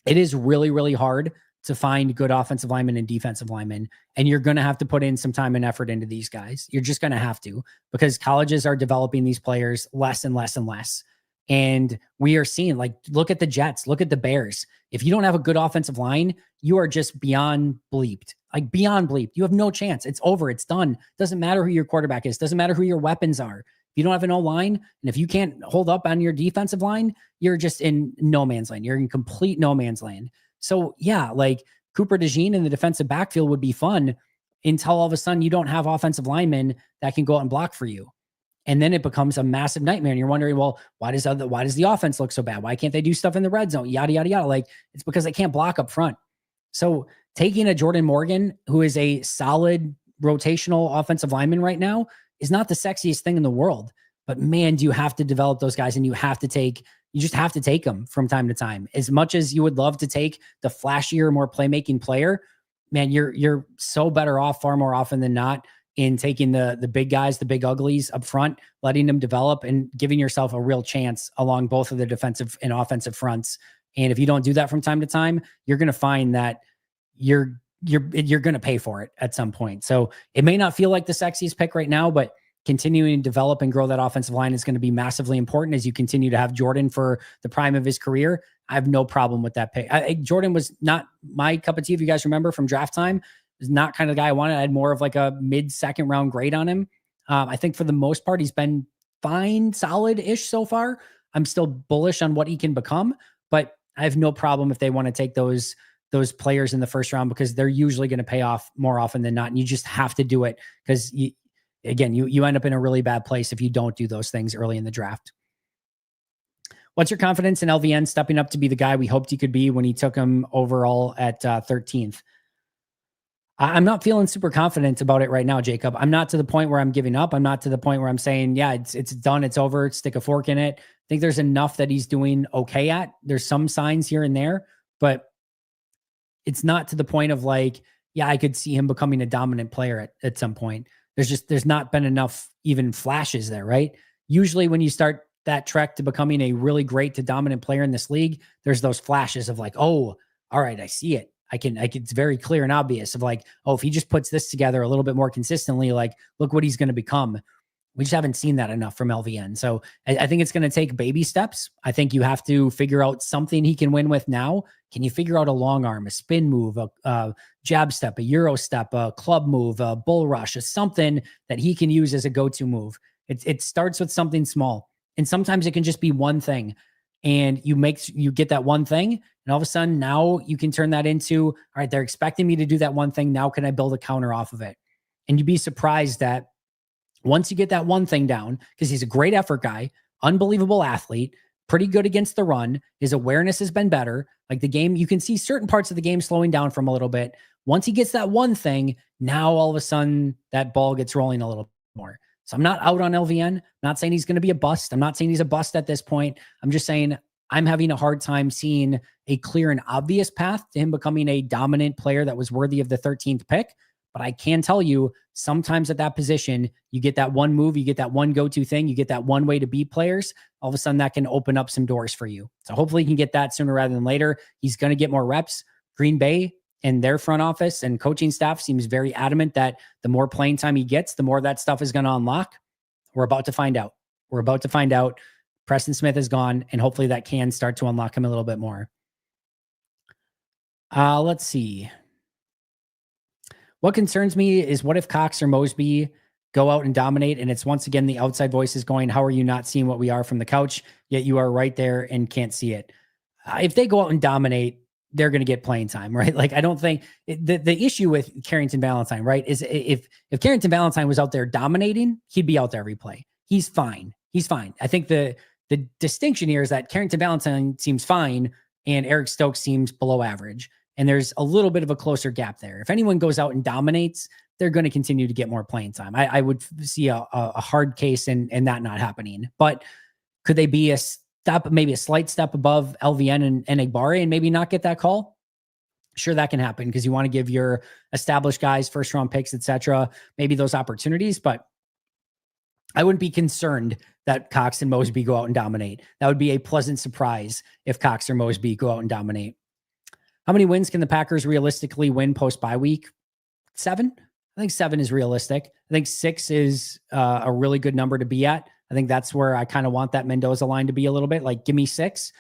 It is really, really hard to find good offensive linemen and defensive linemen. And you're going to have to put in some time and effort into these guys. You're just going to have to, because colleges are developing these players less and less and less. And we are seeing, like, look at the Jets, look at the Bears. If you don't have a good offensive line, you are just beyond bleeped, like beyond bleeped. You have no chance. It's over. It's done. Doesn't matter who your quarterback is. Doesn't matter who your weapons are. If you don't have an O-line, and if you can't hold up on your defensive line, you're just in no man's land. You're in complete no man's land. So yeah, like Cooper DeJean in the defensive backfield would be fun until all of a sudden you don't have offensive linemen that can go out and block for you. And then it becomes a massive nightmare. And you're wondering, well, why does the offense look so bad? Why can't they do stuff in the red zone? Yada, yada, yada. Like, it's because they can't block up front. So taking a Jordan Morgan, who is a solid rotational offensive lineman right now, is not the sexiest thing in the world. But man, do you have to develop those guys, and you just have to take them from time to time. As much as you would love to take the flashier, more playmaking player, man, you're so better off far more often than not in taking the big guys, the big uglies up front, letting them develop and giving yourself a real chance along both of the defensive and offensive fronts. And if you don't do that from time to time, you're going to find that you're going to pay for it at some point. So it may not feel like the sexiest pick right now, but continuing to develop and grow that offensive line is going to be massively important as you continue to have Jordan for the prime of his career. I have no problem with that pick. Jordan was not my cup of tea. If you guys remember from draft time, is not kind of the guy I wanted. I had more of like a mid-second round grade on him. I think for the most part, he's been fine, solid-ish so far. I'm still bullish on what he can become, but I have no problem if they want to take those players in the first round, because they're usually going to pay off more often than not. And you just have to do it, because you end up in a really bad place if you don't do those things early in the draft. What's your confidence in LVN stepping up to be the guy we hoped he could be when he took him overall at 13th? I'm not feeling super confident about it right now, Jacob. I'm not to the point where I'm giving up. I'm not to the point where I'm saying, yeah, it's done. It's over. Stick a fork in it. I think there's enough that he's doing okay at. There's some signs here and there, but it's not to the point of like, yeah, I could see him becoming a dominant player at some point. There's not been enough even flashes there, right? Usually when you start that trek to becoming a really great to dominant player in this league, there's those flashes of like, oh, all right, I see it. It's very clear and obvious of like, oh, if he just puts this together a little bit more consistently, like, look what he's going to become. We just haven't seen that enough from LVN. So I think it's going to take baby steps. I think you have to figure out something he can win with now. Can you figure out a long arm, a spin move, a jab step, a Euro step, a club move, a bull rush, something that he can use as a go-to move? It starts with something small. And sometimes it can just be one thing. And you get that one thing, and all of a sudden now you can turn that into, all right, they're expecting me to do that one thing. Now can I build a counter off of it? And you'd be surprised that once you get that one thing down, because he's a great effort guy, unbelievable athlete, pretty good against the run, his awareness has been better. Like the game, you can see certain parts of the game slowing down from a little bit. Once he gets that one thing, now all of a sudden that ball gets rolling a little more. So I'm not out on LVN. I'm not saying he's going to be a bust. I'm not saying he's a bust at this point. I'm just saying I'm having a hard time seeing a clear and obvious path to him becoming a dominant player that was worthy of the 13th pick. But I can tell you, sometimes at that position, you get that one move, you get that one go-to thing, you get that one way to beat players. All of a sudden, that can open up some doors for you. So hopefully, he can get that sooner rather than later. He's going to get more reps. Green Bay and their front office and coaching staff seems very adamant that the more playing time he gets, the more that stuff is going to unlock. We're about to find out. We're about to find out. Preston Smith is gone, and hopefully that can start to unlock him a little bit more. Let's see. What concerns me is what if Cox or Mosby go out and dominate, and it's once again the outside voices going, how are you not seeing what we are from the couch, yet you are right there and can't see it? If they go out and dominate, they're going to get playing time, right? Like, I don't think the issue with Carrington Valentine, right, is if Carrington Valentine was out there dominating, he'd be out there every play. He's fine. He's fine. I think the distinction here is that Carrington Valentine seems fine and Eric Stokes seems below average. And there's a little bit of a closer gap there. If anyone goes out and dominates, they're going to continue to get more playing time. I would see a hard case in that not happening. But could they be a step, maybe a slight step above LVN and Egbare and maybe not get that call? Sure, that can happen because you want to give your established guys, first round picks, etc., maybe those opportunities. But I wouldn't be concerned that Cox and Mosby go out and dominate. That would be a pleasant surprise if Cox or Mosby go out and dominate. How many wins can the Packers realistically win post-bye week? 7? I think 7 is realistic. I think 6 is a really good number to be at. I think that's where I kind of want that Mendoza line to be a little bit. Like, give me 6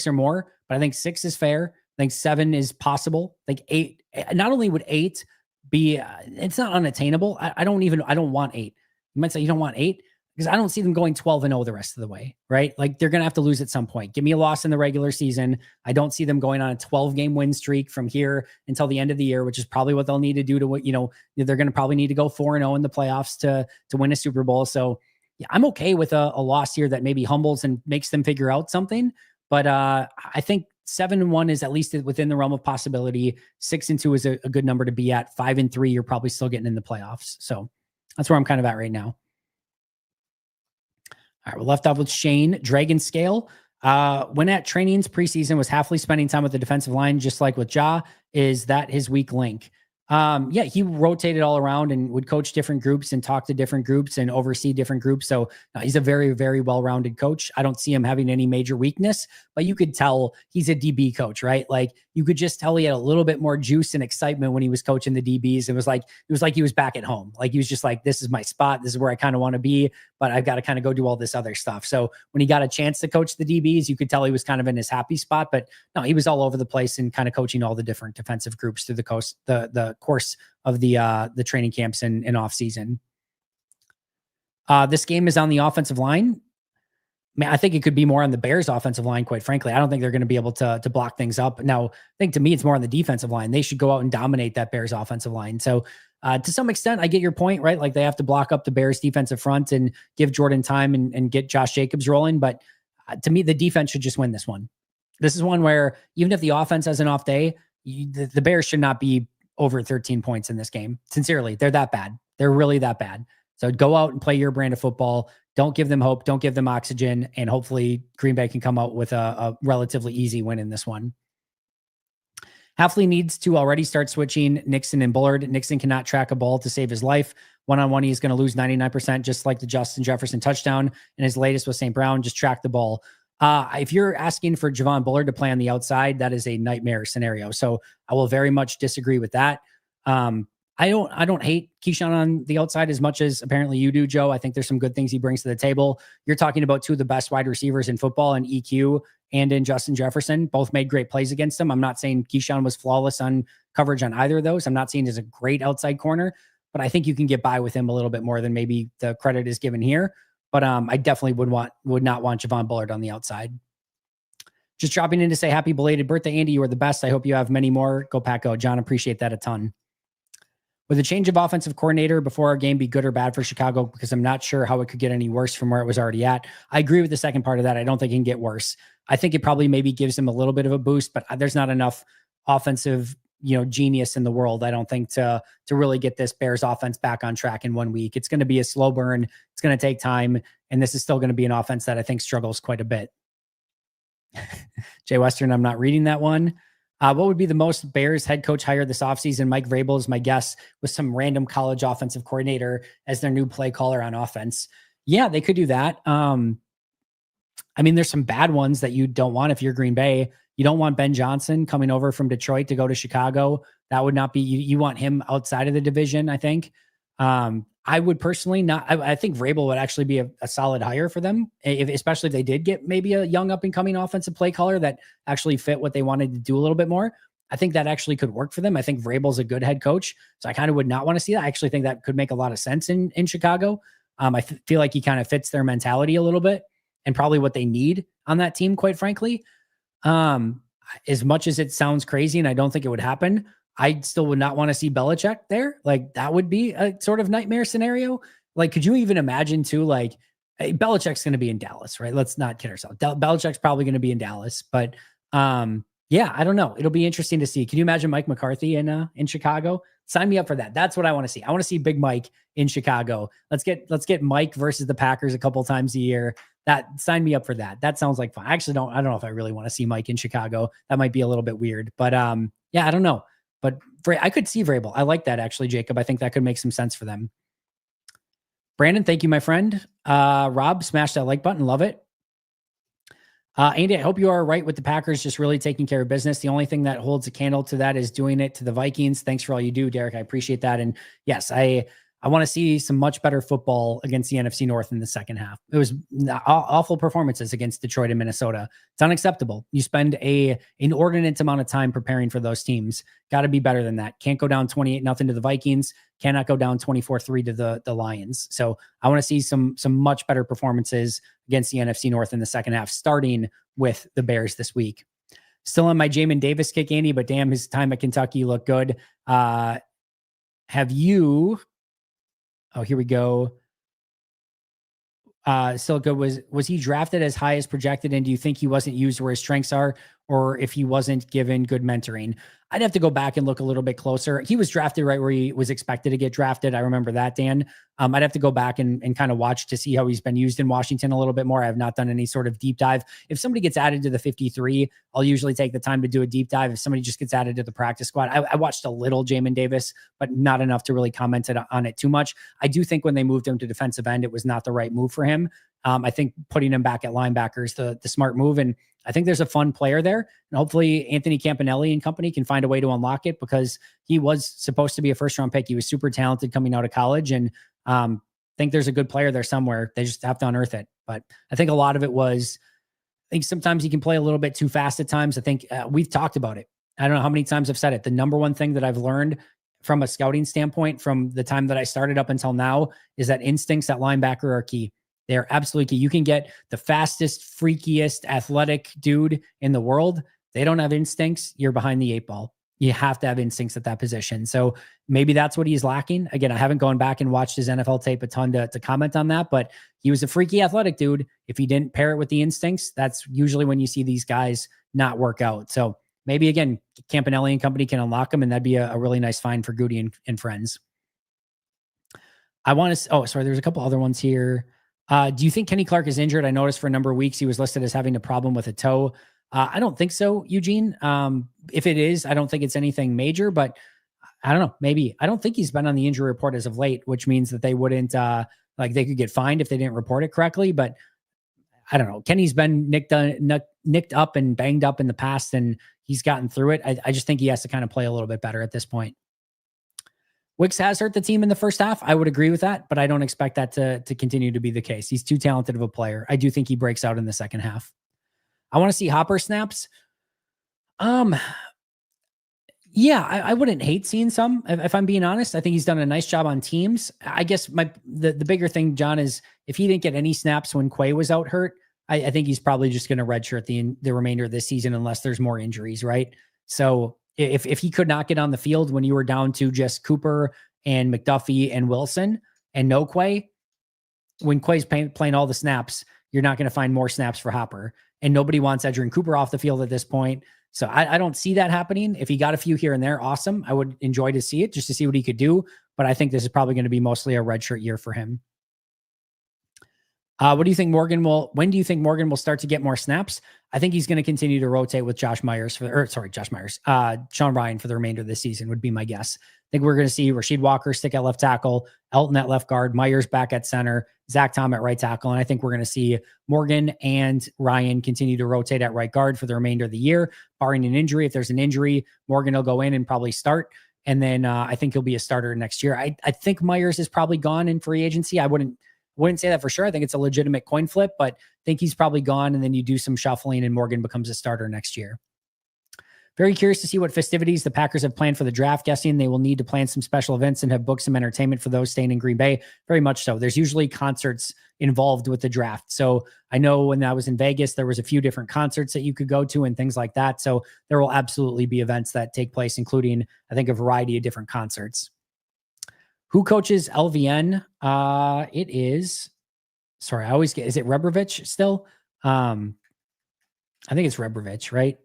or more. But I think 6 is fair. I think 7 is possible. I think 8, not only would 8 be, it's not unattainable. I don't want 8. You might say you don't want 8 because I don't see them going 12-0 the rest of the way, right? Like, they're going to have to lose at some point. Give me a loss in the regular season. I don't see them going on a 12-game win streak from here until the end of the year, which is probably what they'll need to do to, they're going to probably need to go 4-0 in the playoffs to win a Super Bowl. So yeah, I'm okay with a loss here that maybe humbles and makes them figure out something. But I think 7-1 is at least within the realm of possibility. 6-2 is a good number to be at. 5-3, you're probably still getting in the playoffs. So that's where I'm kind of at right now. All right, we're left off with Shane. Dragon Scale. When at trainings preseason, was Hafley spending time with the defensive line, just like with Ja? Is that his weak link? Yeah, he rotated all around and would coach different groups and talk to different groups and oversee different groups. So he's a very, very well-rounded coach. I don't see him having any major weakness, but you could tell he's a DB coach, right? Like, you could just tell he had a little bit more juice and excitement when he was coaching the DBs. It was like he was back at home. Like, he was just like, this is my spot. This is where I kind of want to be, but I've got to kind of go do all this other stuff. So when he got a chance to coach the DBs, you could tell he was kind of in his happy spot, but no, he was all over the place and kind of coaching all the different defensive groups through the course of the training camps and off season. This game is on the offensive line. Man, I think it could be more on the Bears offensive line, quite frankly. I don't think they're going to be able to block things up. Now, I think to me, it's more on the defensive line. They should go out and dominate that Bears offensive line. So to some extent, I get your point, right? Like, they have to block up the Bears defensive front and give Jordan time and get Josh Jacobs rolling. But to me, the defense should just win this one. This is one where even if the offense has an off day, the Bears should not be over 13 points in this game. Sincerely, they're that bad. They're really that bad. So go out and play your brand of football. Don't give them hope. Don't give them oxygen. And hopefully Green Bay can come out with a relatively easy win in this one. Hafley needs to already start switching Nixon and Bullard. Nixon cannot track a ball to save his life. One-on-one, he's going to lose 99%, just like the Justin Jefferson touchdown. And his latest was St. Brown. Just track the ball. If you're asking for Javon Bullard to play on the outside, that is a nightmare scenario. So I will very much disagree with that. I don't hate Keyshawn on the outside as much as apparently you do, Joe. I think there's some good things he brings to the table. You're talking about two of the best wide receivers in football in EQ and in Justin Jefferson. Both made great plays against him. I'm not saying Keyshawn was flawless on coverage on either of those. I'm not saying he's a great outside corner, but I think you can get by with him a little bit more than maybe the credit is given here. But I definitely would not want Javon Bullard on the outside. Just dropping in to say happy belated birthday, Andy. You are the best. I hope you have many more. Go Pack Go. John, appreciate that a ton. Would the change of offensive coordinator before our game be good or bad for Chicago? Because I'm not sure how it could get any worse from where it was already at. I agree with the second part of that. I don't think it can get worse. I think it probably maybe gives them a little bit of a boost, but there's not enough offensive, genius in the world, I don't think, to really get this Bears offense back on track in 1 week. It's going to be a slow burn. It's going to take time. And this is still going to be an offense that I think struggles quite a bit. Jay Western, I'm not reading that one. What would be the most Bears head coach hire this offseason? Mike Vrabel is my guess, with some random college offensive coordinator as their new play caller on offense. Yeah, they could do that. I mean, there's some bad ones that you don't want if you're Green Bay. You don't want Ben Johnson coming over from Detroit to go to Chicago. That would not be, you want him outside of the division, I think. I would personally not, I think Vrabel would actually be a solid hire for them, especially if they did get maybe a young up and coming offensive play caller that actually fit what they wanted to do a little bit more. I think that actually could work for them. I think Vrabel's a good head coach. So I kind of would not want to see that. I actually think that could make a lot of sense in Chicago. I feel like he kind of fits their mentality a little bit and probably what they need on that team, quite frankly. As much as it sounds crazy and I don't think it would happen, I still would not want to see Belichick there. Like, that would be a sort of nightmare scenario. Like, could you even imagine too, like, hey, Belichick's going to be in Dallas, right? Let's not kid ourselves. Belichick's probably going to be in Dallas, but yeah, I don't know. It'll be interesting to see. Can you imagine Mike McCarthy in Chicago? Sign me up for that. That's what I want to see. I want to see Big Mike in Chicago. Let's get Mike versus the Packers a couple times a year. Sign me up for that. That sounds like fun. I don't know if I really want to see Mike in Chicago. That might be a little bit weird, but yeah, I don't know. But I could see Vrabel. I like that actually, Jacob. I think that could make some sense for them. Brandon, thank you, my friend. Rob, smash that like button. Love it. Andy, I hope you are right with the Packers just really taking care of business. The only thing that holds a candle to that is doing it to the Vikings. Thanks for all you do, Derek. I appreciate that. And yes, I want to see some much better football against the NFC North in the second half. It was awful performances against Detroit and Minnesota. It's unacceptable. You spend an inordinate amount of time preparing for those teams. Got to be better than that. Can't go down 28-0 to the Vikings. Cannot go down 24-3 to the Lions. So I want to see some much better performances against the NFC North in the second half, starting with the Bears this week. Still on my Jamin Davis kick, Andy, but damn, his time at Kentucky looked good. Have you... Oh, here we go. Still good. Was he drafted as high as projected? And do you think he wasn't used where his strengths are, or if he wasn't given good mentoring? I'd have to go back and look a little bit closer. He was drafted right where he was expected to get drafted. I remember that, Dan. I'd have to go back and kind of watch to see how he's been used in Washington a little bit more. I have not done any sort of deep dive. If somebody gets added to the 53, I'll usually take the time to do a deep dive. If somebody just gets added to the practice squad, I watched a little Jamin Davis, but not enough to really comment on it too much. I do think when they moved him to defensive end, it was not the right move for him. I think putting him back at linebacker is the smart move. And I think there's a fun player there. And hopefully Anthony Campanelli and company can find a way to unlock it, because he was supposed to be a first-round pick. He was super talented coming out of college. And I think there's a good player there somewhere. They just have to unearth it. But I think a lot of it was, I think sometimes he can play a little bit too fast at times. I think we've talked about it. I don't know how many times I've said it. The number one thing that I've learned from a scouting standpoint from the time that I started up until now is that instincts at linebacker are key. They're absolutely key. You can get the fastest, freakiest, athletic dude in the world. They don't have instincts. You're behind the eight ball. You have to have instincts at that position. So maybe that's what he's lacking. Again, I haven't gone back and watched his NFL tape a ton to comment on that, but he was a freaky athletic dude. If he didn't pair it with the instincts, that's usually when you see these guys not work out. So maybe, again, Campanelli and company can unlock him, and that'd be a really nice find for Goody and friends. I want to, oh, sorry, there's a couple other ones here. Do you think Kenny Clark is injured? I noticed for a number of weeks he was listed as having a problem with a toe. I don't think so, Eugene. If it is, I don't think it's anything major, but I don't know, maybe. I don't think he's been on the injury report as of late, which means that they wouldn't, they could get fined if they didn't report it correctly, but I don't know. Kenny's been nicked up and banged up in the past, and he's gotten through it. I just think he has to kind of play a little bit better at this point. Wicks has hurt the team in the first half. I would agree with that, but I don't expect that to continue to be the case. He's too talented of a player. I do think he breaks out in the second half. I want to see Hopper snaps. Yeah, I wouldn't hate seeing some, if I'm being honest. I think he's done a nice job on teams. I guess the bigger thing, John, is if he didn't get any snaps when Quay was out hurt, I think he's probably just going to redshirt the remainder of this season unless there's more injuries, right? So if he could not get on the field when you were down to just Cooper and McDuffie and Wilson and no Quay, when Quay's playing all the snaps, you're not going to find more snaps for Hopper. And nobody wants Edgerrin Cooper off the field at this point. So I don't see that happening. If he got a few here and there, awesome. I would enjoy to see it just to see what he could do. But I think this is probably going to be mostly a redshirt year for him. What do you think when do you think Morgan will start to get more snaps? I think he's going to continue to rotate with Josh Myers Sean Ryan for the remainder of the season would be my guess. I think we're going to see Rasheed Walker stick at left tackle, Elton at left guard, Myers back at center, Zach Tom at right tackle. And I think we're going to see Morgan and Ryan continue to rotate at right guard for the remainder of the year, barring an injury. If there's an injury, Morgan will go in and probably start. And then I think he'll be a starter next year. I think Myers is probably gone in free agency. I wouldn't say that for sure. I think it's a legitimate coin flip, but I think he's probably gone. And then you do some shuffling and Morgan becomes a starter next year. Very curious to see what festivities the Packers have planned for the draft. Guessing they will need to plan some special events and have booked some entertainment for those staying in Green Bay. Very much so. There's usually concerts involved with the draft. So I know when I was in Vegas, there was a few different concerts that you could go to and things like that. So there will absolutely be events that take place, including, I think, a variety of different concerts. Who coaches LVN? It is, sorry, I always get, is it Rebrovich still? I think it's Rebrovich, right?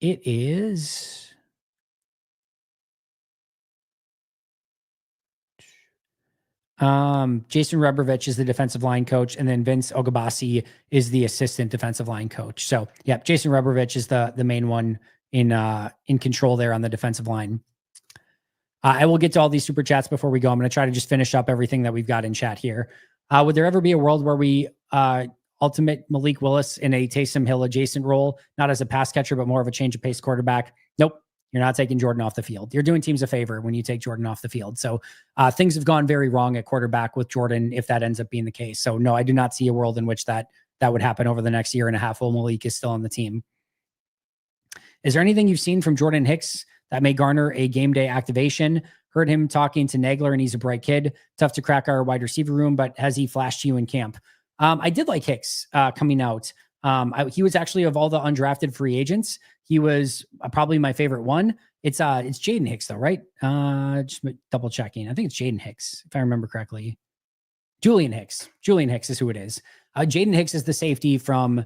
It is. Jason Rebrovich is the defensive line coach, and then Vince Ogabasi is the assistant defensive line coach. So, yeah, Jason Rebrovich is the main one in control there on the defensive line. I will get to all these super chats before we go. I'm going to try to just finish up everything that we've got in chat here. Would there ever be a world where we ultimate Malik Willis in a Taysom Hill adjacent role, not as a pass catcher, but more of a change of pace quarterback? Nope. You're not taking Jordan off the field. You're doing teams a favor when you take Jordan off the field. So things have gone very wrong at quarterback with Jordan if that ends up being the case. So no, I do not see a world in which that would happen over the next year and a half while Malik is still on the team. Is there anything you've seen from Jordan Hicks that may garner a game day activation? Heard him talking to Nagler, and he's a bright kid. Tough to crack our wide receiver room, but has he flashed you in camp? I did like Hicks coming out. He was actually, of all the undrafted free agents, he was probably my favorite one. It's Jaden Hicks though, right? Just double checking. I think it's Jaden Hicks, if I remember correctly. Julian Hicks. Julian Hicks is who it is. Jaden Hicks is the safety from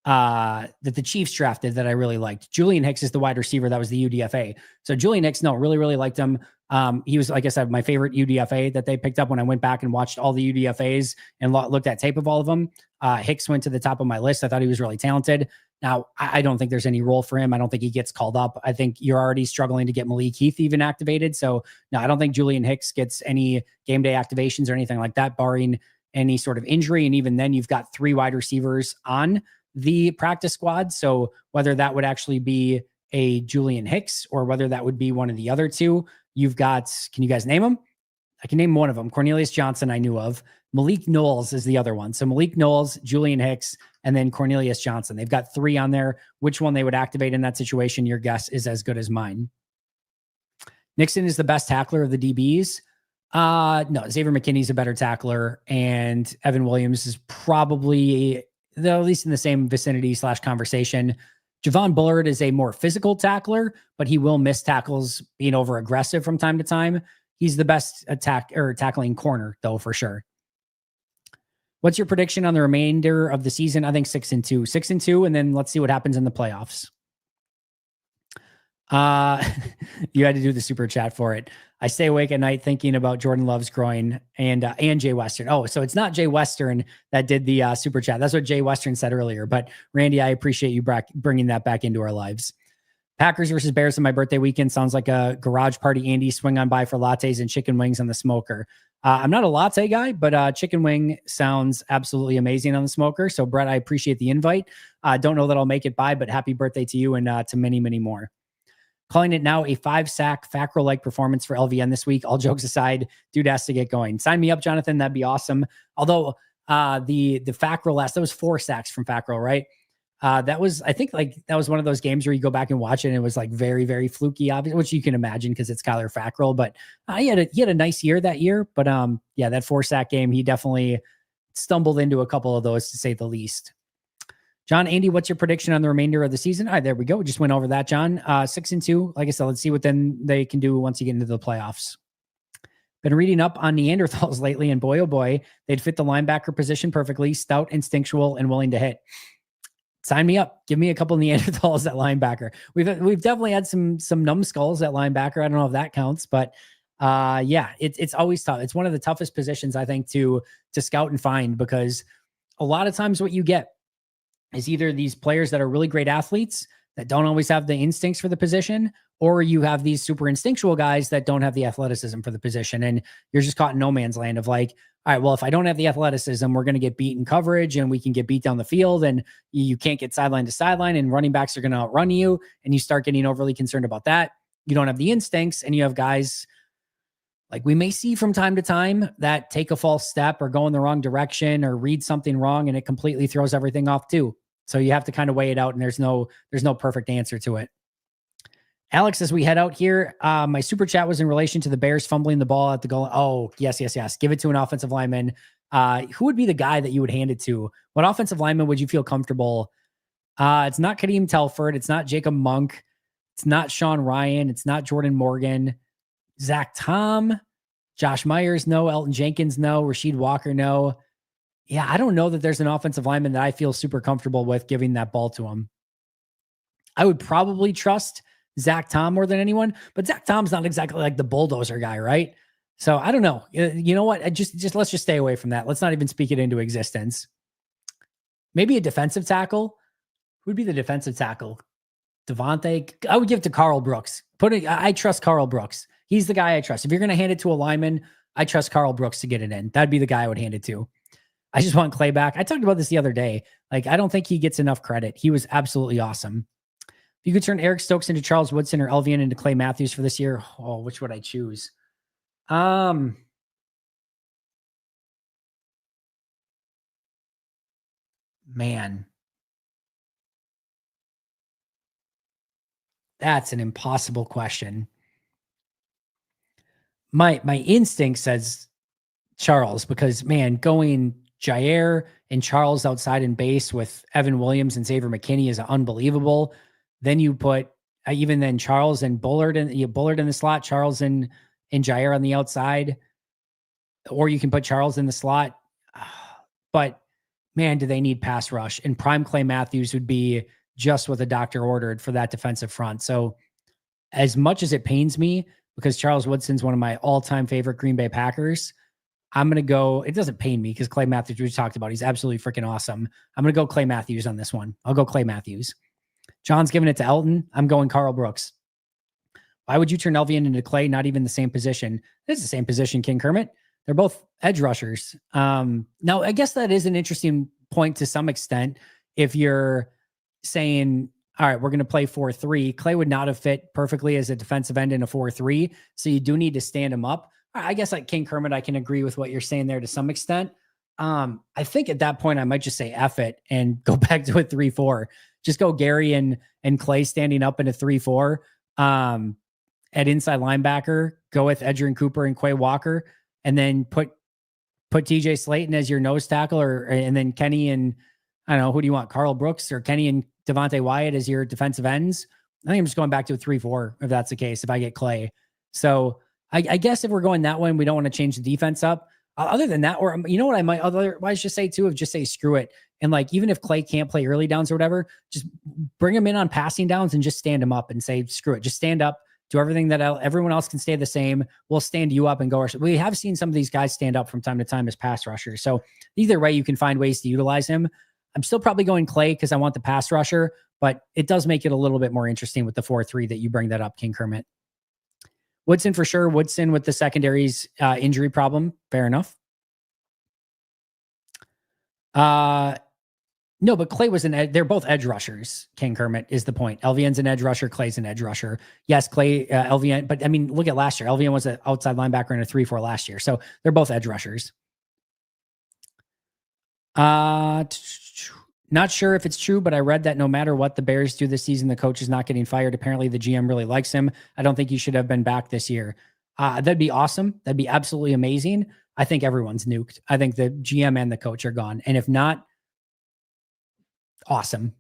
that the Chiefs drafted that I really liked. Julian Hicks is the wide receiver that was the UDFA. So Julian Hicks, really, really liked him. He was, like I said, my favorite UDFA that they picked up when I went back and watched all the UDFAs and looked at tape of all of them. Hicks went to the top of my list. I thought he was really talented. Now, I don't think there's any role for him. I don't think he gets called up. I think you're already struggling to get Malik Heath even activated. So, no, I don't think Julian Hicks gets any game day activations or anything like that, barring any sort of injury. And even then, you've got 3 wide receivers on the practice squad. So whether that would actually be a Julian Hicks or whether that would be one of the other 2, you've got, can you guys name them? I can name one of them. Cornelius Johnson, I knew of. Malik Knowles is the other one. So Malik Knowles, Julian Hicks, and then Cornelius Johnson. They've got 3 on there. Which one they would activate in that situation, your guess is as good as mine. Nixon is the best tackler of the DBs. No, Xavier McKinney's a better tackler, and Evan Williams is probably, though, at least in the same vicinity / conversation. Javon Bullard is a more physical tackler, but he will miss tackles being over aggressive from time to time. He's the best tackling corner, though, for sure. What's your prediction on the remainder of the season? I think 6-2, 6-2, and then let's see what happens in the playoffs. You had to do the super chat for it. I stay awake at night thinking about Jordan Love's groin and Jay Western. Oh, so it's not Jay Western that did the super chat. That's what Jay Western said earlier. But Randy, I appreciate you bringing that back into our lives. Packers versus Bears on my birthday weekend sounds like a garage party. Andy, swing on by for lattes and chicken wings on the smoker. I'm not a latte guy, but chicken wing sounds absolutely amazing on the smoker. So Brett, I appreciate the invite. Don't know that I'll make it by, but happy birthday to you and to many, many more. Calling it now a 5-sack Fackrell-like performance for LVN this week. All jokes aside, dude has to get going. Sign me up, Jonathan. That'd be awesome. Although the Fackrell that was 4 sacks from Fackrell, right? That was, I think, that was one of those games where you go back and watch it and it was like very, very fluky, obviously, which you can imagine because it's Kyler Fackrell. But he had a nice year that year. But yeah, that 4-sack game, he definitely stumbled into a couple of those, to say the least. John, Andy, what's your prediction on the remainder of the season? All right, there we go. We just went over that, John. 6-2. Like I said, let's see what then they can do once you get into the playoffs. Been reading up on Neanderthals lately, and boy, oh boy, they'd fit the linebacker position perfectly. Stout, instinctual, and willing to hit. Sign me up. Give me a couple of Neanderthals at linebacker. We've definitely had some numbskulls at linebacker. I don't know if that counts, but Yeah, it's always tough. It's one of the toughest positions, I think, to scout and find, because a lot of times what you get is either these players that are really great athletes that don't always have the instincts for the position, or you have these super instinctual guys that don't have the athleticism for the position. And you're just caught in no man's land of like, all right, well, if I don't have the athleticism, we're going to get beat in coverage and we can get beat down the field, and you can't get sideline to sideline, and running backs are going to outrun you. And you start getting overly concerned about that. You don't have the instincts, and you have guys like we may see from time to time that take a false step or go in the wrong direction or read something wrong, and it completely throws everything off too. So you have to kind of weigh it out, and there's no perfect answer to it. Alex, as we head out here, my super chat was in relation to the Bears fumbling the ball at the goal. Oh, yes. Give it to an offensive lineman. Who would be the guy that you would hand it to? What offensive lineman would you feel comfortable? It's not Kadeem Telford. It's not Jacob Monk. It's not Sean Ryan. It's not Jordan Morgan. Zach Tom. Josh Myers, no. Elton Jenkins, no. Rasheed Walker, no. Yeah, I don't know that there's an offensive lineman that I feel super comfortable with giving that ball to him. I would probably trust Zach Tom more than anyone, but Zach Tom's not exactly like the bulldozer guy, right? So I don't know. You know what? Just let's just stay away from that. Let's not even speak it into existence. Maybe a defensive tackle. Who'd be the defensive tackle? Devontae. I would give it to Carl Brooks. I trust Carl Brooks. He's the guy I trust. If you're going to hand it to a lineman, I trust Carl Brooks to get it in. That'd be the guy I would hand it to. I just want Clay back. I talked about this the other day. Like, I don't think he gets enough credit. He was absolutely awesome. If you could turn Eric Stokes into Charles Woodson or Elvian into Clay Matthews for this year, which would I choose? Man, that's an impossible question. My instinct says Charles, because man, going Jair and Charles outside in base with Evan Williams and Xavier McKinney is unbelievable. Then you put even then Charles and Bullard in the slot, Charles and Jair on the outside, or you can put Charles in the slot. But man, do they need pass rush? And prime Clay Matthews would be just what the doctor ordered for that defensive front. So as much as it pains me, because Charles Woodson's one of my all-time favorite Green Bay Packers, I'm going to go, it doesn't pain me because Clay Matthews, we talked about, he's absolutely freaking awesome. I'm going to go Clay Matthews on this one. I'll go Clay Matthews. John's giving it to Elton. I'm going Carl Brooks. Why would you turn Elvian into Clay? Not even the same position. It's the same position, King Kermit. They're both edge rushers. Now, I guess that is an interesting point to some extent. If you're saying, all right, we're going to play 4-3, Clay would not have fit perfectly as a defensive end in a 4-3. So you do need to stand him up. I guess like King Kermit, I can agree with what you're saying there to some extent. I think at that point, I might just say F it and go back to a 3-4. Just go Gary and Clay standing up in a 3-4. At inside linebacker, go with Edgerrin Cooper and Quay Walker, and then put TJ Slayton as your nose tackle, and then Kenny and I don't know, who do you want? Carl Brooks or Kenny and Devontae Wyatt as your defensive ends? I think I'm just going back to a 3-4 if that's the case, if I get Clay. So I guess if we're going that way and we don't want to change the defense up, other than that, or you know what I might otherwise just say too, just say screw it. And like, even if Clay can't play early downs or whatever, just bring him in on passing downs and just stand him up and say, screw it, just stand up, do everything that everyone else can stay the same. We'll stand you up and go. We have seen some of these guys stand up from time to time as pass rushers. So either way, you can find ways to utilize him. I'm still probably going Clay because I want the pass rusher, but it does make it a little bit more interesting with the 4-3 that you bring that up, King Kermit. Woodson for sure. Woodson with the secondaries injury problem. Fair enough. No, but Clay was they're both edge rushers. King Kermit is the point. Elvian's an edge rusher. Clay's an edge rusher. Yes, Clay, Elvian, but I mean, look at last year. Elvian was an outside linebacker in a 3-4 last year. So they're both edge rushers. Not sure if it's true, but I read that no matter what the Bears do this season, the coach is not getting fired. Apparently the GM really likes him. I don't think he should have been back this year. That'd be awesome. That'd be absolutely amazing. I think everyone's nuked. I think the GM and the coach are gone. And if not, awesome.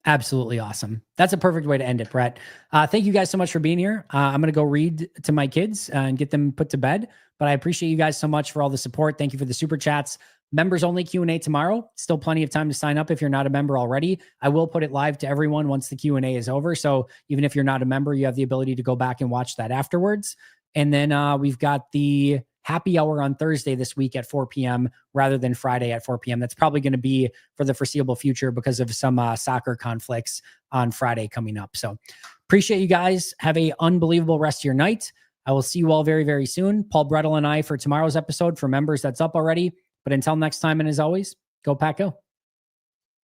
Absolutely awesome. That's a perfect way to end it, Brett. Thank you guys so much for being here. I'm going to go read to my kids and get them put to bed, but I appreciate you guys so much for all the support. Thank you for the super chats. Members only Q&A tomorrow. Still plenty of time to sign up if you're not a member already. I will put it live to everyone once the Q&A is over. So even if you're not a member, you have the ability to go back and watch that afterwards. And then we've got the happy hour on Thursday this week at 4 p.m. rather than Friday at 4 p.m. That's probably going to be for the foreseeable future because of some soccer conflicts on Friday coming up. So appreciate you guys. Have a unbelievable rest of your night. I will see you all very, very soon. Paul Brettel and I for tomorrow's episode. For members, that's up already. But until next time, and as always, go Pack Go.